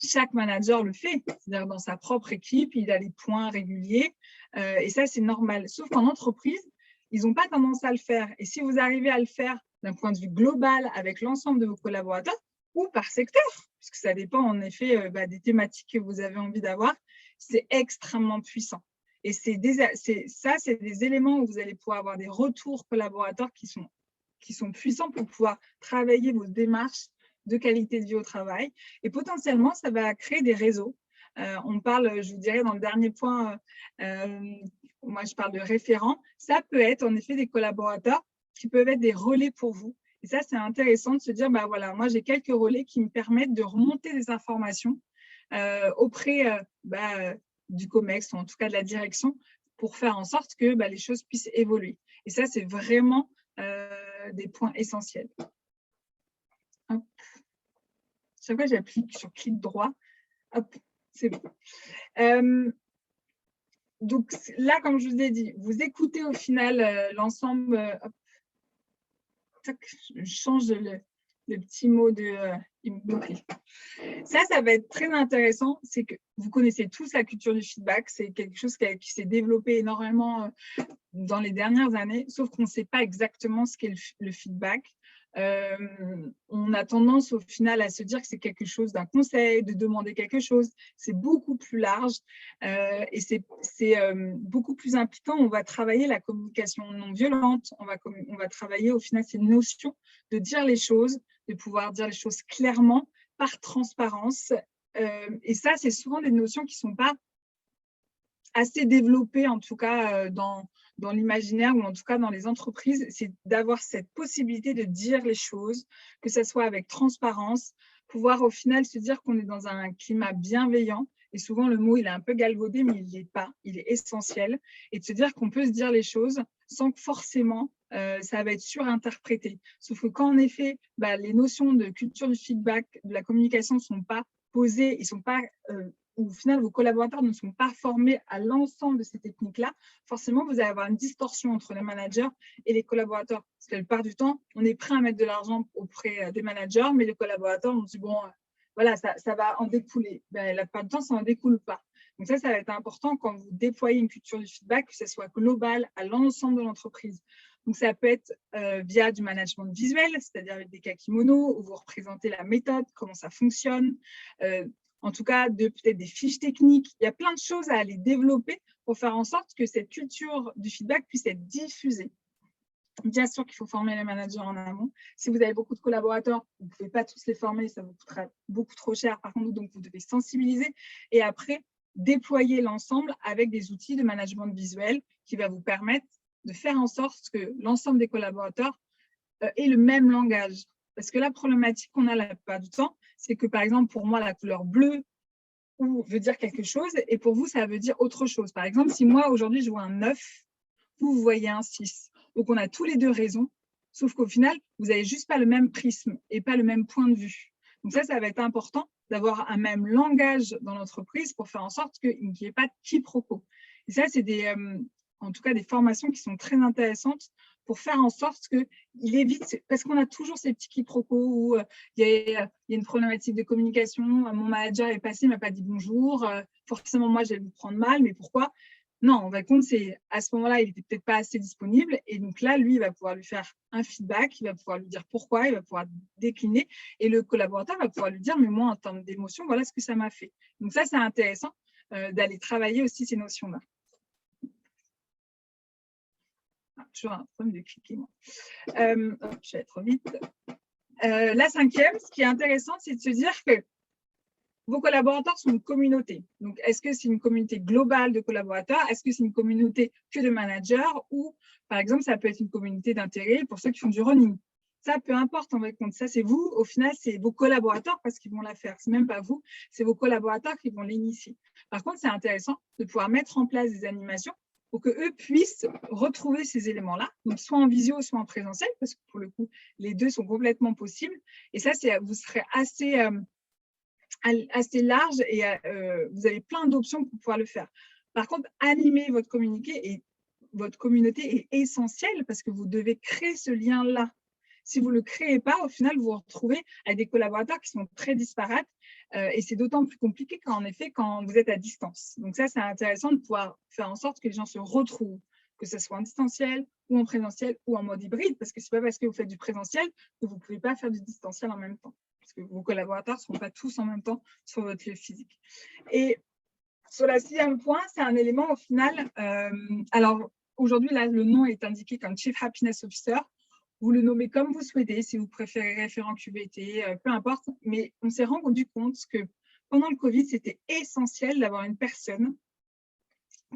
Chaque manager le fait, c'est-à-dire dans sa propre équipe, il a les points réguliers, et ça, c'est normal. Sauf qu'en entreprise, ils n'ont pas tendance à le faire. Et si vous arrivez à le faire d'un point de vue global avec l'ensemble de vos collaborateurs, ou par secteur, puisque ça dépend en effet des thématiques que vous avez envie d'avoir, c'est extrêmement puissant. Et c'est des éléments où vous allez pouvoir avoir des retours collaborateurs qui sont puissants pour pouvoir travailler vos démarches de qualité de vie au travail. Et potentiellement, ça va créer des réseaux. On parle, je vous dirais, dans le dernier point, moi, je parle de référents. Ça peut être en effet des collaborateurs qui peuvent être des relais pour vous. Et ça, c'est intéressant de se dire, voilà, moi, j'ai quelques relais qui me permettent de remonter des informations auprès du COMEX, ou en tout cas de la direction, pour faire en sorte que les choses puissent évoluer. Et ça, c'est vraiment des points essentiels. Hop. Chaque fois, j'applique sur clic droit. Hop, c'est bon. Donc là, comme je vous ai dit, vous écoutez au final l'ensemble. Je change le petit mot de hypnose. Ça va être très intéressant. C'est que vous connaissez tous la culture du feedback. C'est quelque chose qui s'est développé énormément dans les dernières années, sauf qu'on ne sait pas exactement ce qu'est le feedback. On a tendance au final à se dire que c'est quelque chose d'un conseil, de demander quelque chose. C'est beaucoup plus large et c'est beaucoup plus impliquant. On va travailler la communication non violente, on va travailler au final ces notions de dire les choses, de pouvoir dire les choses clairement, par transparence. Et ça, c'est souvent des notions qui ne sont pas assez développées, en tout cas dans l'imaginaire ou en tout cas dans les entreprises, c'est d'avoir cette possibilité de dire les choses, que ce soit avec transparence, pouvoir au final se dire qu'on est dans un climat bienveillant. Et souvent, le mot, il est un peu galvaudé, mais il ne l'est pas. Il est essentiel. Et de se dire qu'on peut se dire les choses sans que forcément, ça va être surinterprété. Sauf que quand, en effet, les notions de culture du feedback, de la communication ne sont pas posées, ils sont pas... au final, vos collaborateurs ne sont pas formés à l'ensemble de ces techniques-là, forcément, vous allez avoir une distorsion entre les managers et les collaborateurs. Parce que la plupart du temps, on est prêt à mettre de l'argent auprès des managers, mais les collaborateurs, on se dit, bon, voilà, ça va en découler. La plupart du temps, ça n'en découle pas. Donc ça va être important quand vous déployez une culture du feedback, que ce soit global à l'ensemble de l'entreprise. Donc, ça peut être via du management visuel, c'est-à-dire avec des kakimonos, où vous représentez la méthode, comment ça fonctionne, en tout cas, peut-être des fiches techniques. Il y a plein de choses à aller développer pour faire en sorte que cette culture du feedback puisse être diffusée. Bien sûr qu'il faut former les managers en amont. Si vous avez beaucoup de collaborateurs, vous ne pouvez pas tous les former, ça vous coûtera beaucoup trop cher. Par contre, donc vous devez sensibiliser et après déployer l'ensemble avec des outils de management visuel qui va vous permettre de faire en sorte que l'ensemble des collaborateurs aient le même langage. Parce que la problématique qu'on a la plupart du temps, c'est que par exemple, pour moi, la couleur bleue veut dire quelque chose et pour vous, ça veut dire autre chose. Par exemple, si moi, aujourd'hui, je vois un 9, vous voyez un 6. Donc, on a tous les deux raison, sauf qu'au final, vous n'avez juste pas le même prisme et pas le même point de vue. Donc ça va être important d'avoir un même langage dans l'entreprise pour faire en sorte qu'il n'y ait pas de quiproquo. Et ça, c'est en tout cas des formations qui sont très intéressantes pour faire en sorte qu'il évite, parce qu'on a toujours ces petits quiproquos où il y a une problématique de communication, mon manager est passé, il ne m'a pas dit bonjour, forcément moi je vais vous prendre mal, mais pourquoi ? Non, en vrai, compte, c'est à ce moment-là, il n'était peut-être pas assez disponible. Et donc là, lui, il va pouvoir lui faire un feedback, il va pouvoir lui dire pourquoi, il va pouvoir décliner. Et le collaborateur va pouvoir lui dire, mais moi, en termes d'émotion, voilà ce que ça m'a fait. Donc ça, c'est intéressant d'aller travailler aussi ces notions-là. Toujours un problème de cliquer, moi. Je vais trop vite. La cinquième, ce qui est intéressant, c'est de se dire que vos collaborateurs sont une communauté. Donc, est-ce que c'est une communauté globale de collaborateurs? Est-ce que c'est une communauté que de managers? Ou, par exemple, ça peut être une communauté d'intérêt pour ceux qui font du running. Ça, peu importe, en vrai, compte. Ça, c'est vous. Au final, c'est vos collaborateurs parce qu'ils vont la faire. C'est même pas vous, c'est vos collaborateurs qui vont l'initier. Par contre, c'est intéressant de pouvoir mettre en place des animations pour qu'eux puissent retrouver ces éléments-là, donc soit en visio, soit en présentiel, parce que pour le coup, les deux sont complètement possibles. Et ça, vous serez assez large et vous avez plein d'options pour pouvoir le faire. Par contre, animer votre communiqué et votre communauté est essentielle parce que vous devez créer ce lien-là. Si vous ne le créez pas, au final, vous vous retrouvez avec des collaborateurs qui sont très disparates et c'est d'autant plus compliqué quand vous êtes à distance. Donc ça, c'est intéressant de pouvoir faire en sorte que les gens se retrouvent, que ce soit en distanciel ou en présentiel ou en mode hybride, parce que ce n'est pas parce que vous faites du présentiel que vous ne pouvez pas faire du distanciel en même temps. Parce que vos collaborateurs ne seront pas tous en même temps sur votre lieu physique. Et sur la 6e point, c'est un élément au final. Alors, aujourd'hui, là, le nom est indiqué comme Chief Happiness Officer. Vous le nommez comme vous souhaitez, si vous préférez référent QVT, peu importe. Mais on s'est rendu compte que pendant le Covid, c'était essentiel d'avoir une personne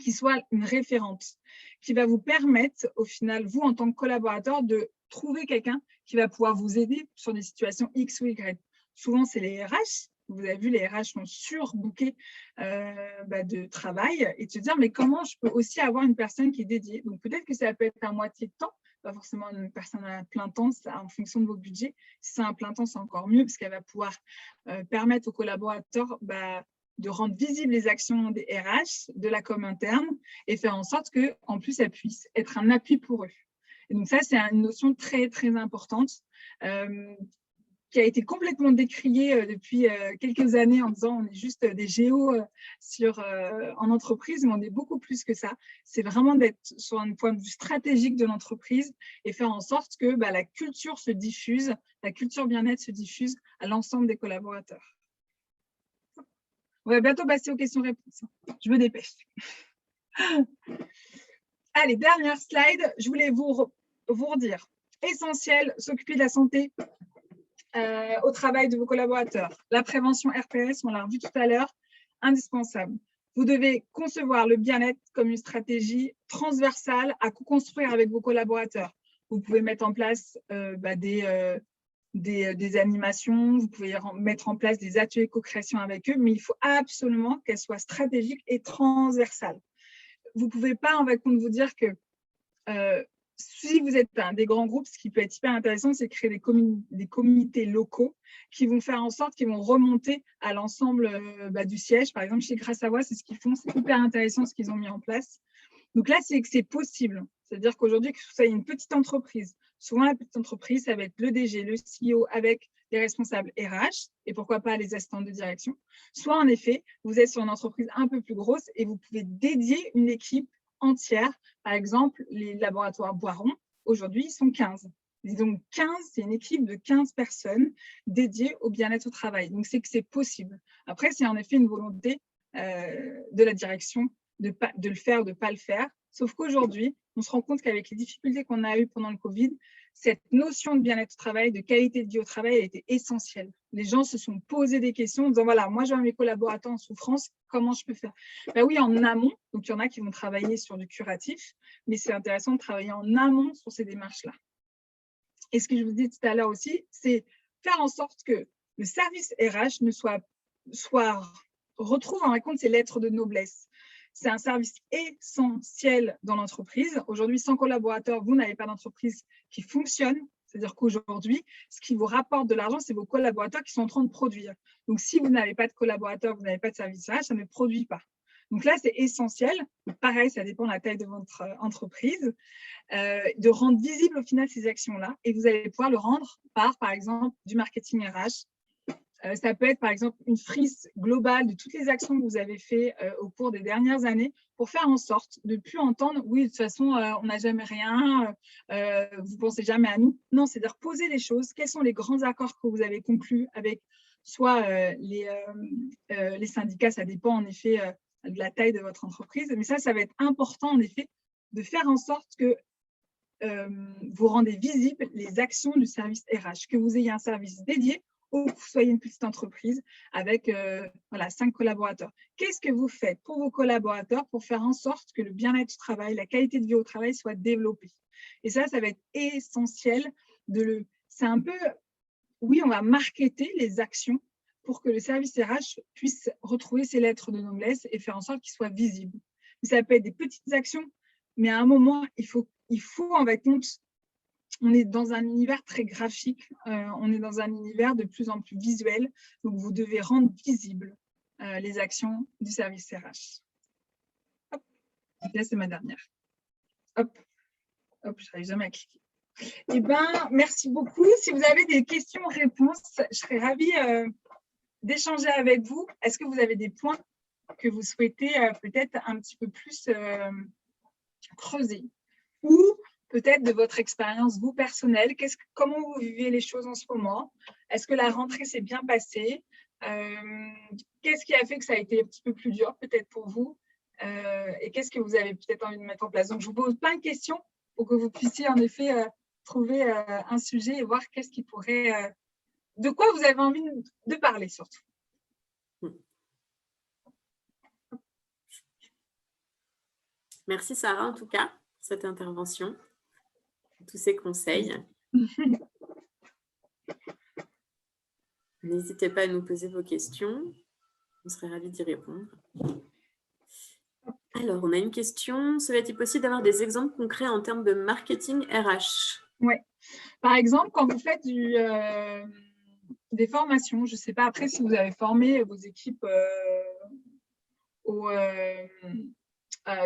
qui soit une référente, qui va vous permettre, au final, vous, en tant que collaborateur, de trouver quelqu'un qui va pouvoir vous aider sur des situations X ou Y. Souvent, c'est les RH. Vous avez vu, les RH sont surbookés de travail et de se dire, mais comment je peux aussi avoir une personne qui est dédiée? Donc, peut-être que ça peut être à moitié de temps, pas forcément une personne à plein temps, ça, en fonction de vos budgets. Si c'est un plein temps, c'est encore mieux parce qu'elle va pouvoir permettre aux collaborateurs de rendre visibles les actions des RH, de la com interne, et faire en sorte qu'en plus, elles puissent être un appui pour eux. Et donc ça, c'est une notion très, très importante qui a été complètement décriée depuis quelques années en disant on est juste des géos en entreprise, mais on est beaucoup plus que ça. C'est vraiment d'être sur un point de vue stratégique de l'entreprise et faire en sorte que la culture se diffuse, la culture bien-être se diffuse à l'ensemble des collaborateurs. On va bientôt passer aux questions-réponses. Je me dépêche. Allez, dernière slide. Je voulais vous redire. Essentiel, s'occuper de la santé au travail de vos collaborateurs. La prévention RPS, on l'a revu tout à l'heure, indispensable. Vous devez concevoir le bien-être comme une stratégie transversale à co-construire avec vos collaborateurs. Vous pouvez mettre en place des animations, vous pouvez mettre en place des ateliers co-création avec eux, mais il faut absolument qu'elles soient stratégiques et transversales. Vous ne pouvez pas, en compte, vous dire que si vous êtes des grands groupes, ce qui peut être hyper intéressant, c'est de créer des comités locaux qui vont faire en sorte qu'ils vont remonter à l'ensemble du siège. Par exemple, chez Grâce à Voix, c'est ce qu'ils font. C'est hyper intéressant ce qu'ils ont mis en place. Donc là, c'est que c'est possible. C'est-à-dire qu'aujourd'hui, que ce soit une petite entreprise, souvent la petite entreprise, ça va être le DG, le CEO avec les responsables RH et pourquoi pas les assistants de direction. Soit en effet, vous êtes sur une entreprise un peu plus grosse et vous pouvez dédier une équipe entière. Par exemple, les laboratoires Boiron, aujourd'hui, ils sont 15. Donc 15, c'est une équipe de 15 personnes dédiées au bien-être au travail. Donc c'est que c'est possible. Après, c'est en effet une volonté de la direction de le faire ou de ne pas le faire. Sauf qu'aujourd'hui, on se rend compte qu'avec les difficultés qu'on a eues pendant le Covid, cette notion de bien-être au travail, de qualité de vie au travail, elle était essentielle. Les gens se sont posés des questions en disant, voilà, moi, j'ai mes collaborateurs en souffrance, comment je peux faire? Ben oui, en amont, donc il y en a qui vont travailler sur du curatif, mais c'est intéressant de travailler en amont sur ces démarches-là. Et ce que je vous dis tout à l'heure aussi, c'est faire en sorte que le service RH retrouve en compte ses lettres de noblesse. C'est un service essentiel dans l'entreprise. Aujourd'hui, sans collaborateurs, vous n'avez pas d'entreprise qui fonctionne. C'est-à-dire qu'aujourd'hui, ce qui vous rapporte de l'argent, c'est vos collaborateurs qui sont en train de produire. Donc, si vous n'avez pas de collaborateurs, vous n'avez pas de service RH, ça ne produit pas. Donc là, c'est essentiel. Pareil, ça dépend de la taille de votre entreprise, de rendre visible au final ces actions-là. Et vous allez pouvoir le rendre par exemple, du marketing RH. Ça peut être, par exemple, une frise globale de toutes les actions que vous avez faites au cours des dernières années pour faire en sorte de ne plus entendre « oui, de toute façon, on n'a jamais rien, vous ne pensez jamais à nous ». Non, c'est-à-dire poser les choses. Quels sont les grands accords que vous avez conclus avec soit les syndicats, ça dépend en effet de la taille de votre entreprise, mais ça va être important en effet de faire en sorte que vous rendez visibles les actions du service RH, que vous ayez un service dédié ou que vous soyez une petite entreprise avec 5 collaborateurs. Qu'est-ce que vous faites pour vos collaborateurs pour faire en sorte que le bien-être au travail, la qualité de vie au travail soit développée? Et ça va être essentiel. C'est un peu, oui, on va marketer les actions pour que le service RH puisse retrouver ses lettres de noblesse et faire en sorte qu'il soit visible. Ça peut être des petites actions, mais à un moment, il faut en fait compte. On est dans un univers très graphique, on est dans un univers de plus en plus visuel, donc vous devez rendre visibles les actions du service RH. Hop. Là, c'est ma dernière. Hop, hop, je n'arrive jamais à cliquer. Eh bien, merci beaucoup. Si vous avez des questions-réponses, je serais ravie d'échanger avec vous. Est-ce que vous avez des points que vous souhaitez peut-être un petit peu plus creuser ou peut-être de votre expérience, vous, personnelle, comment vous vivez les choses en ce moment? Est-ce que la rentrée s'est bien passée? Qu'est-ce qui a fait que ça a été un petit peu plus dur, peut-être pour vous? Et qu'est-ce que vous avez peut-être envie de mettre en place? Donc, je vous pose plein de questions pour que vous puissiez, en effet, trouver un sujet et voir qu'est-ce qui pourrait… de quoi vous avez envie de parler, surtout. Merci, Sarah, en tout cas, pour cette intervention. Tous ces conseils. N'hésitez pas à nous poser vos questions. On serait ravis d'y répondre. Alors, on a une question. Serait-il possible d'avoir des exemples concrets en termes de marketing RH? Oui. Par exemple, quand vous faites des formations, je ne sais pas après si vous avez formé vos équipes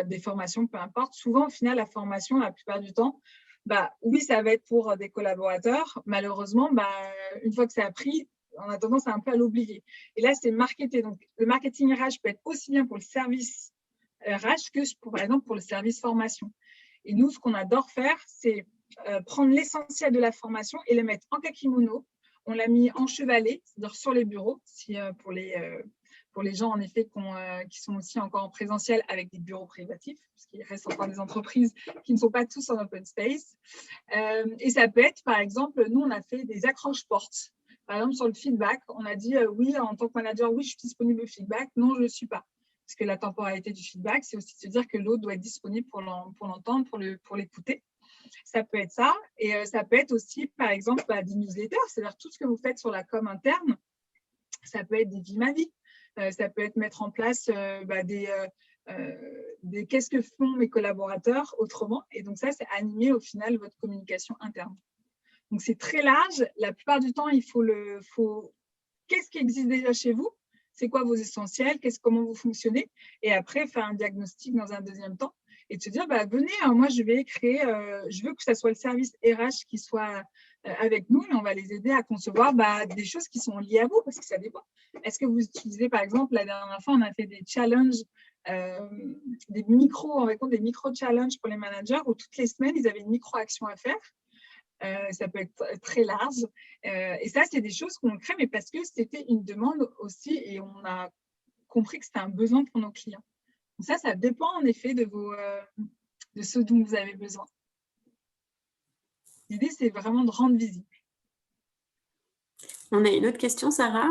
des formations, peu importe. Souvent, au final, la formation, la plupart du temps, oui, ça va être pour des collaborateurs. Malheureusement, une fois que c'est appris, on a tendance un peu à l'oublier. Et là, c'est marketé. Donc, le marketing RH peut être aussi bien pour le service RH que, par exemple, pour le service formation. Et nous, ce qu'on adore faire, c'est prendre l'essentiel de la formation et le mettre en kakimono. On l'a mis enchevalé, c'est-à-dire sur les bureaux, pour les gens, en effet, qui sont aussi encore en présentiel avec des bureaux privatifs, parce qu'il reste encore des entreprises qui ne sont pas tous en open space. Et ça peut être, par exemple, nous, on a fait des accroches portes. Par exemple, sur le feedback, on a dit, oui, en tant que manager, oui, je suis disponible au feedback. Non, je ne le suis pas. Parce que la temporalité du feedback, c'est aussi de se dire que l'autre doit être disponible pour l'entendre, pour l'écouter. Ça peut être ça. Et ça peut être aussi, par exemple, des newsletters, c'est-à-dire tout ce que vous faites sur la com interne. Ça peut être des vies ma vie. Ça peut être mettre en place des qu'est-ce que font mes collaborateurs autrement. Et donc ça, c'est animer au final votre communication interne. Donc c'est très large. La plupart du temps, il faut qu'est-ce qui existe déjà chez vous? C'est quoi vos essentiels? Comment vous fonctionnez? Et après, faire un diagnostic dans un deuxième temps et de se dire, venez, moi, je vais créer, je veux que ça soit le service RH qui soit avec nous et on va les aider à concevoir des choses qui sont liées à vous parce que ça dépend. Est-ce que vous utilisez, par exemple, la dernière fois, on a fait des challenges, des micro-challenges pour les managers où toutes les semaines, ils avaient une micro-action à faire. Ça peut être très large. Et ça, c'est des choses qu'on crée, mais parce que c'était une demande aussi et on a compris que c'était un besoin pour nos clients. Donc ça dépend en effet de de ce dont vous avez besoin. L'idée, c'est vraiment de rendre visible. On a une autre question, Sarah.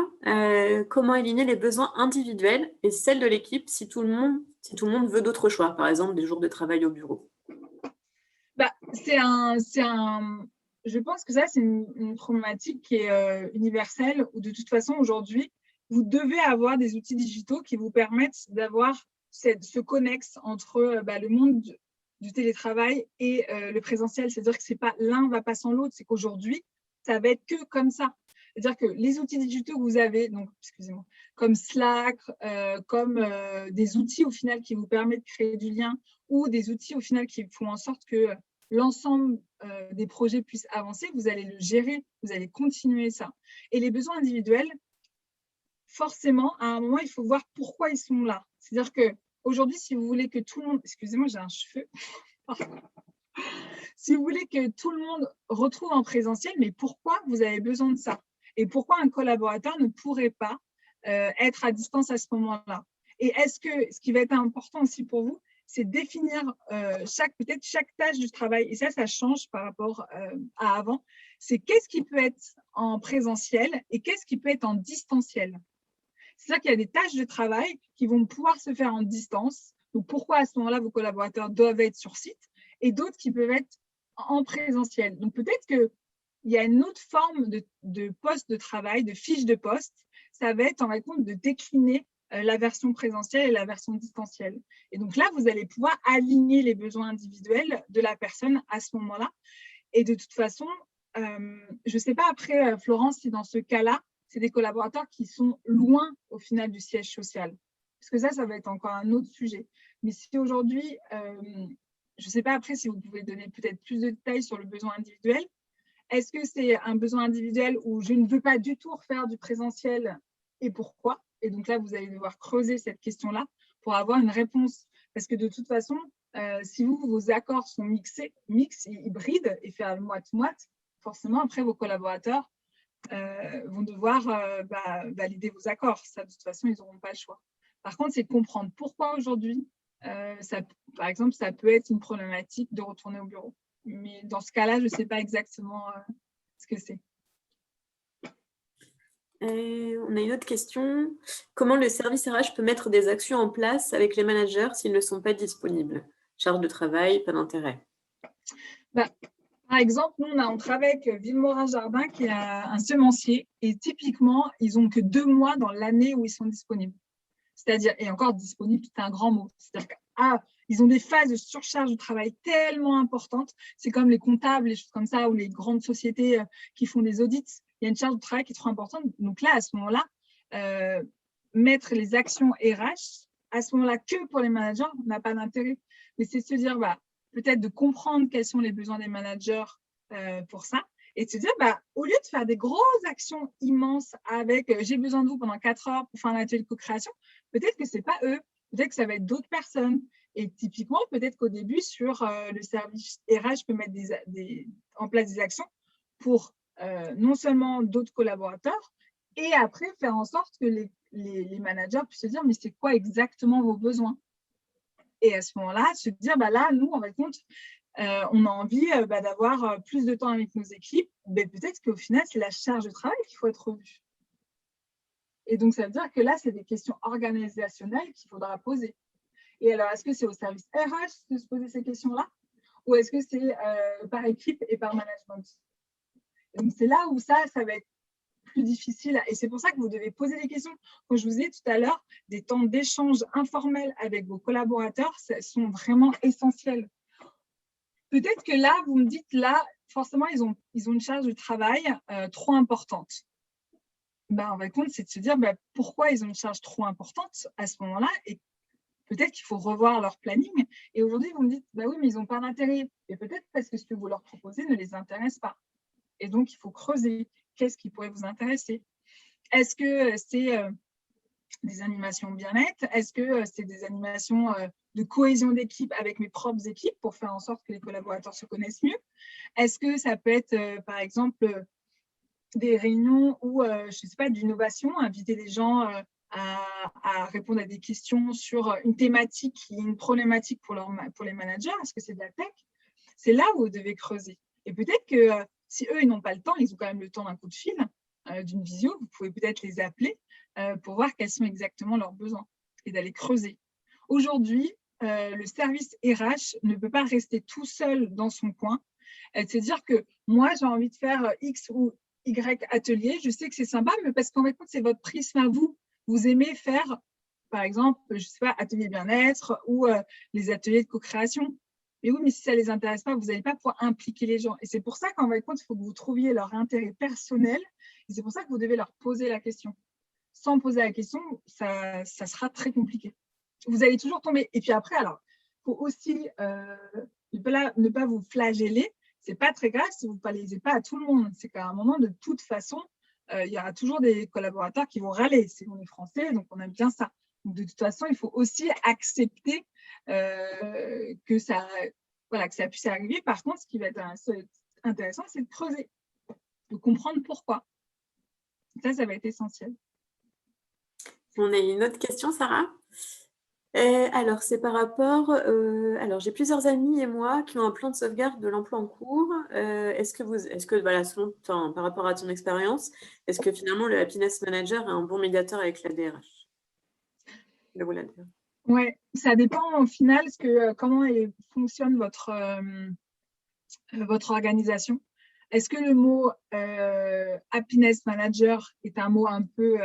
Comment aligner les besoins individuels et celles de l'équipe si tout le monde veut d'autres choix, par exemple des jours de travail au bureau? Je pense que ça, c'est une problématique qui est universelle, où de toute façon, aujourd'hui, vous devez avoir des outils digitaux qui vous permettent d'avoir ce connexe entre le monde du télétravail et le présentiel. C'est-à-dire que l'un ne va pas sans l'autre, c'est qu'aujourd'hui, ça va être que comme ça. C'est-à-dire que les outils digitaux que vous avez, donc, excusez-moi, comme Slack, comme des outils au final qui vous permettent de créer du lien, ou des outils au final qui font en sorte que l'ensemble des projets puissent avancer, vous allez le gérer, vous allez continuer ça. Et les besoins individuels, forcément, à un moment, il faut voir pourquoi ils sont là. C'est-à-dire qu'aujourd'hui, si vous voulez que tout le monde… Excusez-moi, j'ai un cheveu. Si vous voulez que tout le monde retrouve en présentiel, mais pourquoi vous avez besoin de ça? Et pourquoi un collaborateur ne pourrait pas être à distance à ce moment-là? Et est-ce que ce qui va être important aussi pour vous, c'est définir peut-être chaque tâche du travail, et ça change par rapport à avant, c'est qu'est-ce qui peut être en présentiel et qu'est-ce qui peut être en distanciel. C'est-à-dire qu'il y a des tâches de travail qui vont pouvoir se faire en distance, donc pourquoi à ce moment-là vos collaborateurs doivent être sur site, et d'autres qui peuvent être en présentiel. Donc peut-être qu'il y a une autre forme de poste de travail, de fiche de poste, ça va être en compte de décliner la version présentielle et la version distancielle. Et donc là, vous allez pouvoir aligner les besoins individuels de la personne à ce moment-là. Et de toute façon, je ne sais pas après, Florence, si dans ce cas-là, c'est des collaborateurs qui sont loin au final du siège social. Parce que ça va être encore un autre sujet. Mais si aujourd'hui, je ne sais pas après si vous pouvez donner peut-être plus de détails sur le besoin individuel. Est-ce que c'est un besoin individuel où je ne veux pas du tout refaire du présentiel et pourquoi? Et donc là, vous allez devoir creuser cette question-là pour avoir une réponse. Parce que de toute façon, si vos accords sont mix et hybrides et faire moite-moite, forcément, après, vos collaborateurs vont devoir valider vos accords. Ça, de toute façon, ils n'auront pas le choix. Par contre, c'est de comprendre pourquoi aujourd'hui, par exemple, ça peut être une problématique de retourner au bureau. Mais dans ce cas-là, je ne sais pas exactement ce que c'est. On a une autre question. Comment le service RH peut mettre des actions en place avec les managers s'ils ne sont pas disponibles? Charge de travail, pas d'intérêt. Par exemple, nous, on travaille avec Villemorin-Jardin, qui est un semencier, et typiquement, ils n'ont que 2 mois dans l'année où ils sont disponibles. C'est-à-dire, et encore disponible, c'est un grand mot. C'est-à-dire qu'ils ont des phases de surcharge de travail tellement importantes. C'est comme les comptables, les choses comme ça, ou les grandes sociétés qui font des audits. Il y a une charge de travail qui est trop importante. Donc là, à ce moment-là, mettre les actions RH, à ce moment-là, que pour les managers, n'a pas d'intérêt. Mais c'est se dire, peut-être de comprendre quels sont les besoins des managers pour ça, et de se dire, au lieu de faire des grosses actions immenses avec j'ai besoin de vous pendant 4 heures pour faire un atelier de co-création, peut-être que ce n'est pas eux, peut-être que ça va être d'autres personnes. Et typiquement, peut-être qu'au début, sur le service RH peut mettre en place des actions pour non seulement d'autres collaborateurs, et après faire en sorte que les managers puissent se dire, mais c'est quoi exactement vos besoins? Et à ce moment-là, se dire, là, nous, en compte, on a envie d'avoir plus de temps avec nos équipes, peut-être qu'au final, c'est la charge de travail qu'il faut être revue. Et donc, ça veut dire que là, c'est des questions organisationnelles qu'il faudra poser. Et alors, est-ce que c'est au service RH de se poser ces questions-là, ou est-ce que c'est par équipe et par management? Et donc, c'est là où ça va être plus difficile. Et c'est pour ça que vous devez poser des questions. Comme je vous ai dit tout à l'heure, des temps d'échange informels avec vos collaborateurs sont vraiment essentiels. Peut-être que là, vous me dites, là, forcément, ils ont une charge de travail trop importante. En compte, c'est de se dire pourquoi ils ont une charge trop importante à ce moment-là, et peut-être qu'il faut revoir leur planning. Et aujourd'hui, vous me dites, oui, mais ils n'ont pas d'intérêt. Et peut-être parce que ce que vous leur proposez ne les intéresse pas. Et donc, il faut creuser. Qu'est-ce qui pourrait vous intéresser? Est-ce que c'est des animations bien-être? Est-ce que c'est des animations de cohésion d'équipe avec mes propres équipes pour faire en sorte que les collaborateurs se connaissent mieux? Est-ce que ça peut être, par exemple, des réunions où, je ne sais pas, d'innovation, inviter des gens à répondre à des questions sur une thématique, une problématique pour les managers, est-ce que c'est de la tech? C'est là où vous devez creuser. Et peut-être que si eux, ils n'ont pas le temps, ils ont quand même le temps d'un coup de fil, d'une visio, vous pouvez peut-être les appeler pour voir quels sont exactement leurs besoins et d'aller creuser. Aujourd'hui, le service RH ne peut pas rester tout seul dans son coin. C'est dire que moi, j'ai envie de faire X ou Y atelier. Je sais que c'est sympa, mais parce qu'en fait, c'est votre prisme à vous. Vous aimez faire, par exemple, je ne sais pas, atelier bien-être ou les ateliers de co-création. Mais oui, mais si ça ne les intéresse pas, vous n'allez pas pouvoir impliquer les gens. Et c'est pour ça qu'en fait, il faut que vous trouviez leur intérêt personnel. Et c'est pour ça que vous devez leur poser la question. Sans poser la question, ça sera très compliqué. Vous allez toujours tomber. Et puis après, alors, il faut aussi ne pas vous flageller. Ce n'est pas très grave si vous ne plaisez pas à tout le monde. C'est qu'à un moment, de toute façon, il y aura toujours des collaborateurs qui vont râler. On est français, donc on aime bien ça. Donc, de toute façon, il faut aussi accepter que ça puisse arriver. Par contre, ce qui va être intéressant, c'est de creuser, de comprendre pourquoi. Ça va être essentiel. On a une autre question, Sarah. Alors, c'est par rapport… alors, j'ai plusieurs amis et moi qui ont un plan de sauvegarde de l'emploi en cours. Est-ce que, voilà, par rapport à ton expérience, est-ce que finalement le Happiness Manager est un bon médiateur avec la DRH? Oui, ça dépend au final comment fonctionne votre organisation. Est-ce que le mot Happiness Manager est un mot un peu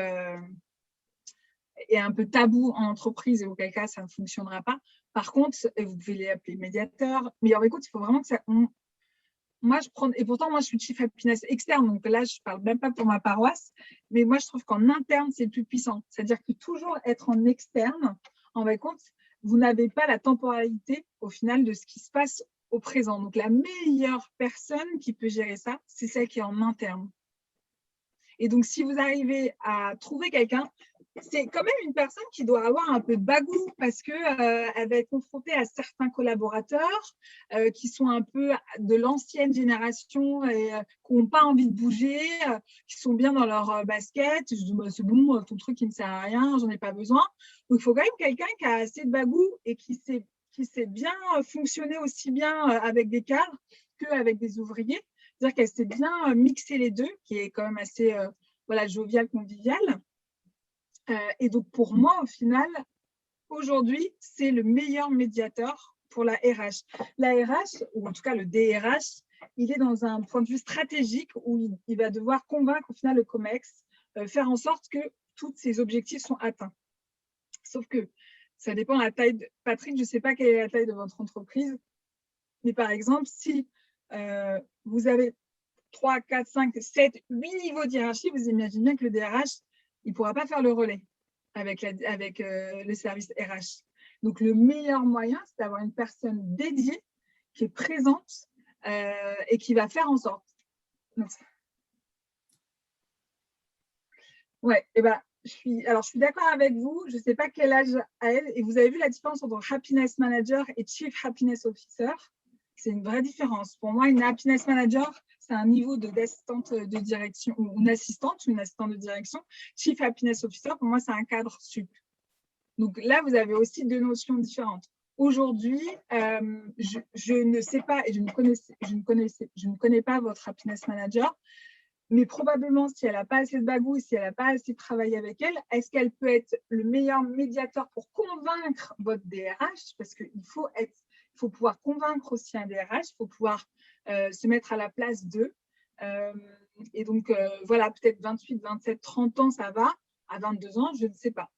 tabou en entreprise et auquel cas ça ne fonctionnera pas? Par contre, vous pouvez les appeler médiateurs. Mais écoute, il faut vraiment que ça… et pourtant, moi, je suis Chief Happiness externe, donc là, je ne parle même pas pour ma paroisse, mais moi, je trouve qu'en interne, c'est le plus puissant. C'est-à-dire que toujours être en externe, en fin de compte, vous n'avez pas la temporalité, au final, de ce qui se passe au présent. Donc, la meilleure personne qui peut gérer ça, c'est celle qui est en interne. Et donc, si vous arrivez à trouver quelqu'un, c'est quand même une personne qui doit avoir un peu de bagou parce qu'elle va être confrontée à certains collaborateurs qui sont un peu de l'ancienne génération et qui n'ont pas envie de bouger, qui sont bien dans leur basket. Je dis, c'est bon, ton truc, il ne sert à rien, j'en ai pas besoin. Donc, il faut quand même quelqu'un qui a assez de bagou et qui sait bien fonctionner aussi bien avec des cadres qu'avec des ouvriers. C'est-à-dire qu'elle sait bien mixer les deux, qui est quand même assez jovial, convivial. Et donc, pour moi, au final, aujourd'hui, c'est le meilleur médiateur pour la RH. La RH, ou en tout cas le DRH, il est dans un point de vue stratégique où il va devoir convaincre au final le COMEX, faire en sorte que tous ses objectifs sont atteints. Sauf que ça dépend de la taille. Patrick, je ne sais pas quelle est la taille de votre entreprise, mais par exemple, si vous avez 3, 4, 5, 7, 8 niveaux de hiérarchie, vous imaginez bien que le DRH, il ne pourra pas faire le relais avec le service RH. Donc, le meilleur moyen, c'est d'avoir une personne dédiée qui est présente et qui va faire en sorte. Ouais, et ben, je suis d'accord avec vous. Je ne sais pas quel âge a elle. Et vous avez vu la différence entre Happiness Manager et Chief Happiness Officer. C'est une vraie différence. Pour moi, une Happiness Manager, c'est un niveau d'assistante de direction ou une assistante de direction. Chief Happiness Officer, pour moi, c'est un cadre sup. Donc là, vous avez aussi deux notions différentes. Aujourd'hui, je ne sais pas et je ne connais pas votre Happiness Manager, mais probablement, si elle n'a pas assez de bagou, si elle n'a pas assez de travail avec elle, est-ce qu'elle peut être le meilleur médiateur pour convaincre votre DRH? Parce qu'il faut pouvoir convaincre aussi un DRH, il faut pouvoir se mettre à la place d'eux. Et donc, voilà, peut-être 28, 27, 30 ans, ça va. À 22 ans, je ne sais pas.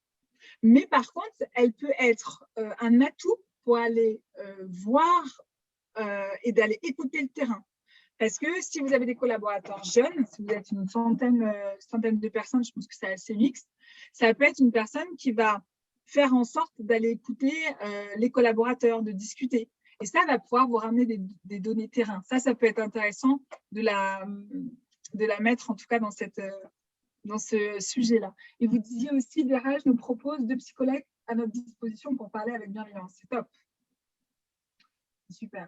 Mais par contre, elle peut être un atout pour aller voir et d'aller écouter le terrain. Parce que si vous avez des collaborateurs jeunes, si vous êtes une centaine de personnes, je pense que c'est assez mixte, ça peut être une personne qui va faire en sorte d'aller écouter les collaborateurs, de discuter. Et ça va pouvoir vous ramener des données terrain. Ça peut être intéressant de la mettre en tout cas dans ce sujet-là. Et vous disiez aussi, DRH nous propose 2 psychologues à notre disposition pour parler avec bienveillance. C'est top. Super.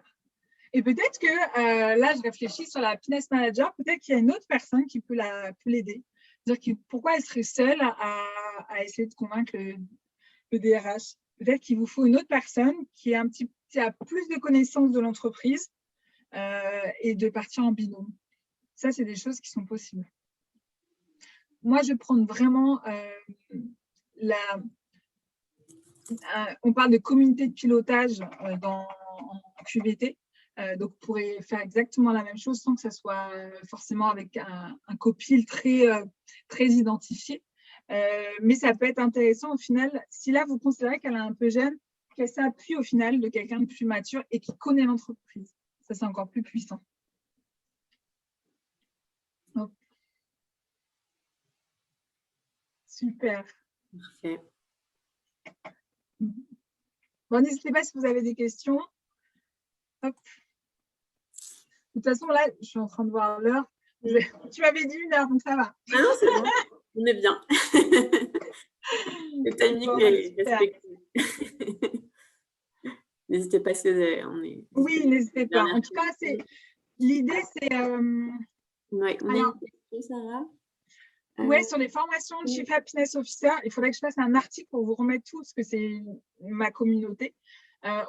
Et peut-être que là, je réfléchis sur la Happiness Manager, peut-être qu'il y a une autre personne qui peut l'aider. C'est-à-dire pourquoi elle serait seule à essayer de convaincre le DRH. Peut-être qu'il vous faut une autre personne qui a plus de connaissances de l'entreprise et de partir en binôme. Ça, c'est des choses qui sont possibles. Moi, je vais prendre vraiment on parle de communauté de pilotage en QVT. Donc, vous pourrez faire exactement la même chose sans que ça soit forcément avec un copil très identifié. Mais ça peut être intéressant au final, si là, vous considérez qu'elle est un peu jeune, qu'elle s'appuie au final de quelqu'un de plus mature et qui connaît l'entreprise. Ça, c'est encore plus puissant. Donc, super. Parfait. Bon, n'hésitez pas si vous avez des questions. Hop. De toute façon, là, je suis en train de voir l'heure. Tu m'avais dit 1 heure, donc ça va. Ah non, c'est bon. On est bien. Le timing est respecté. N'hésitez pas si vous avez... Oui, n'hésitez pas. En tout cas, l'idée, c'est... Ouais, on a une question, Sarah. Oui, sur les formations de Chief Happiness Officer, il faudrait que je fasse un article pour vous remettre tout, parce que c'est ma communauté.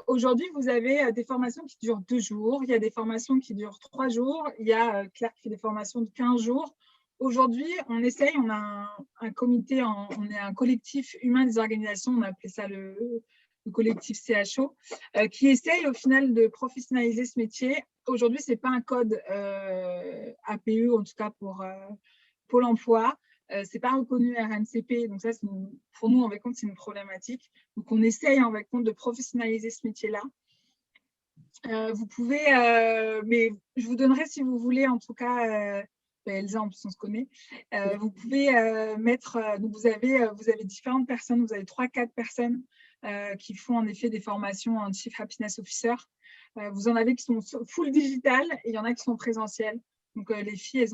Aujourd'hui, vous avez des formations qui durent 2 jours, il y a des formations qui durent 3 jours, il y a Claire qui fait des formations de 15 jours. Aujourd'hui, on essaye, on a un comité, on est un collectif humain des organisations, on a appelé ça le collectif CHO, qui essaye au final de professionnaliser ce métier. Aujourd'hui, ce n'est pas un code APE, en tout cas pour Pôle emploi. Ce n'est pas reconnu RNCP, donc ça, pour nous, en compte, c'est une problématique. Donc, on essaye en compte de professionnaliser ce métier-là. Vous pouvez, mais je vous donnerai si vous voulez, en tout cas, Elsa, en plus on se connaît, vous pouvez mettre, donc vous avez différentes personnes, vous avez 3-4 personnes qui font en effet des formations en Chief Happiness Officer. Vous en avez qui sont full digital et il y en a qui sont présentielles. Donc, les filles,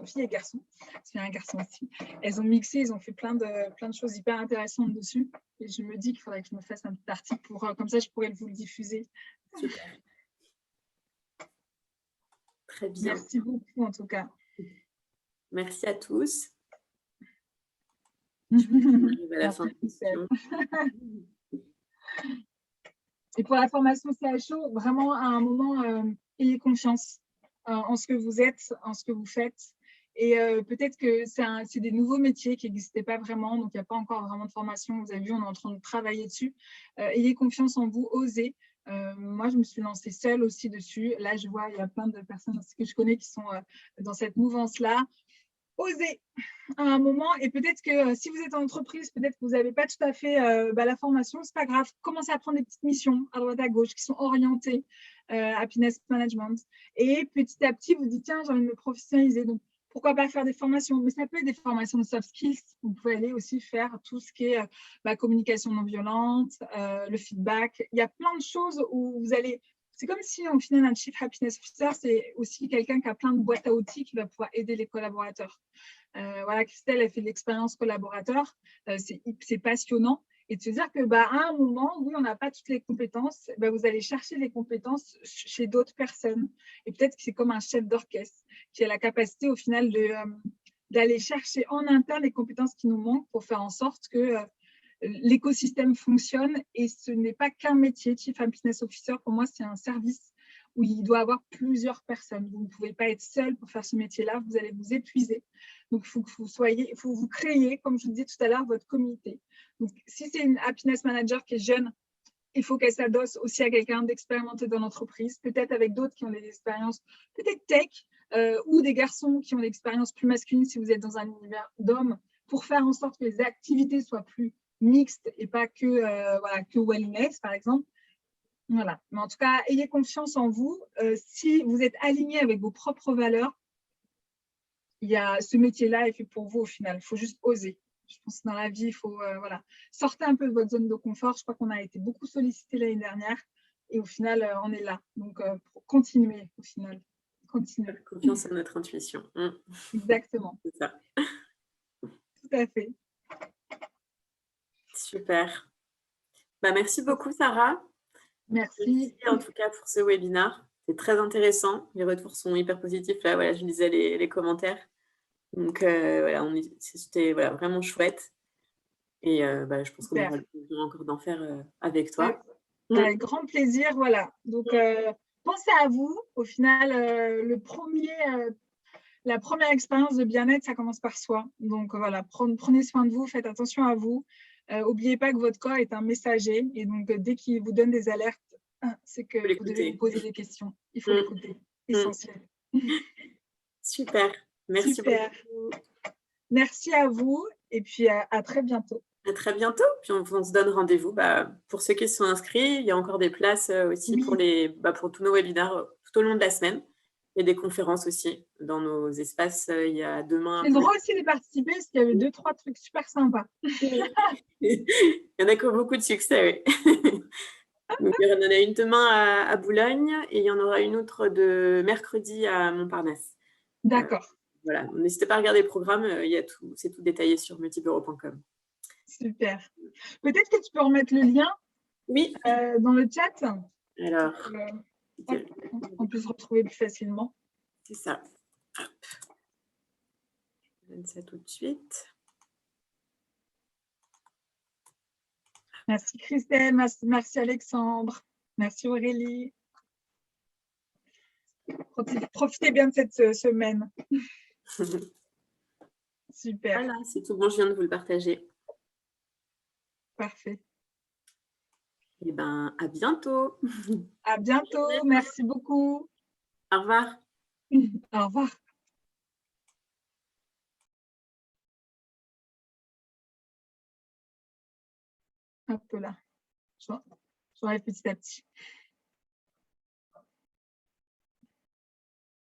filles et garçons, parce qu'il y a un garçon aussi, elles ont mixé, elles ont fait plein de choses hyper intéressantes dessus. Et je me dis qu'il faudrait que je me fasse un petit article comme ça, je pourrais vous le diffuser. Super. Très bien. Merci beaucoup, en tout cas. Merci à tous. On arrive à la fin de l'émission. Et pour la formation CHO, vraiment, à un moment, ayez confiance en ce que vous êtes, en ce que vous faites. Et peut-être que c'est des nouveaux métiers qui n'existaient pas vraiment, donc il n'y a pas encore vraiment de formation. Vous avez vu, on est en train de travailler dessus. Ayez confiance en vous, osez. Moi, je me suis lancée seule aussi dessus. Là, je vois, il y a plein de personnes que je connais qui sont dans cette mouvance-là. Osez à un moment, et peut-être que si vous êtes en entreprise, peut-être que vous n'avez pas tout à fait la formation, c'est pas grave, commencez à prendre des petites missions à droite à gauche qui sont orientées happiness management, et petit à petit vous dites tiens, j'ai envie de me professionnaliser, donc pourquoi pas faire des formations, mais ça peut être des formations de soft skills. Vous pouvez aller aussi faire tout ce qui est la communication non violente, le feedback. Il y a plein de choses où vous allez. C'est comme si, au final, un Chief Happiness Officer, c'est aussi quelqu'un qui a plein de boîtes à outils qui va pouvoir aider les collaborateurs. Voilà, Christelle, elle fait de l'expérience collaborateur. C'est passionnant. Et de se dire que, à un moment, oui, on n'a pas toutes les compétences, vous allez chercher les compétences chez d'autres personnes. Et peut-être que c'est comme un chef d'orchestre qui a la capacité, au final, d'aller chercher en interne les compétences qui nous manquent pour faire en sorte que l'écosystème fonctionne. Et ce n'est pas qu'un métier. Chief Happiness Officer, pour moi, c'est un service où il doit y avoir plusieurs personnes. Vous ne pouvez pas être seul pour faire ce métier-là, vous allez vous épuiser. Donc, il faut vous créer, comme je vous disais tout à l'heure, votre communauté. Donc, si c'est une happiness manager qui est jeune, il faut qu'elle s'adosse aussi à quelqu'un d'expérimenté dans l'entreprise, peut-être avec d'autres qui ont des expériences, peut-être tech, ou des garçons qui ont des expériences plus masculines si vous êtes dans un univers d'hommes, pour faire en sorte que les activités soient plus mixtes et pas que wellness, par exemple. Voilà. Mais en tout cas, ayez confiance en vous. Si vous êtes aligné avec vos propres valeurs, ce métier-là est fait pour vous au final. Il faut juste oser. Je pense que dans la vie, il faut sortez un peu de votre zone de confort. Je crois qu'on a été beaucoup sollicité l'année dernière et au final, on est là. Donc, continuez au final. Continuez. Confiance en notre intuition. Exactement. C'est ça. Tout à fait. Super. Merci beaucoup, Sarah. Merci. En tout cas pour ce webinaire. C'est très intéressant. Les retours sont hyper positifs. Là, voilà, je lisais les commentaires. Donc, c'était vraiment chouette. Et je pense qu'on Super. aura l'occasion encore d'en faire avec Avec, toi. avec grand plaisir, voilà. Donc, pensez à vous. Au final, la première expérience de bien-être, ça commence par soi. Donc, voilà, prenez soin de vous, faites attention à vous. N'oubliez pas que votre corps est un messager. Et donc, dès qu'il vous donne des alertes, c'est Il faut que vous devez vous l'écouter. poser des questions. Il faut Mm, l'écouter. mm. Essentiel. Super. Merci Super. beaucoup. Merci à vous. Et puis, à très bientôt. À très bientôt. Puis on se donne rendez-vous. Pour ceux qui sont inscrits, il y a encore des places aussi pour Oui. pour tous nos webinaires tout au long de la semaine. Il y a des conférences aussi dans nos espaces. Il y a demain C'est le droit aussi de participer parce qu'il y avait 2-3 trucs super sympas. Oui. Il y en a qui ont beaucoup de succès, oui. Donc, il y en a une demain à Boulogne et il y en aura une autre de mercredi à Montparnasse. D'accord. Voilà, n'hésitez pas à regarder le programme, c'est tout détaillé sur multibureau.com. Super. Peut-être que tu peux remettre le lien Oui. dans le chat. Alors, On peut se retrouver plus facilement. c'est ça. Hop. Je donne ça tout de suite. Merci Christelle, merci Alexandre, merci Aurélie. Profitez bien de cette semaine. Super. Voilà, c'est tout bon, je viens de vous le partager. Parfait. Et à bientôt. À bientôt, merci beaucoup. Au revoir. Au revoir. Hop là. J'enlève petit à petit.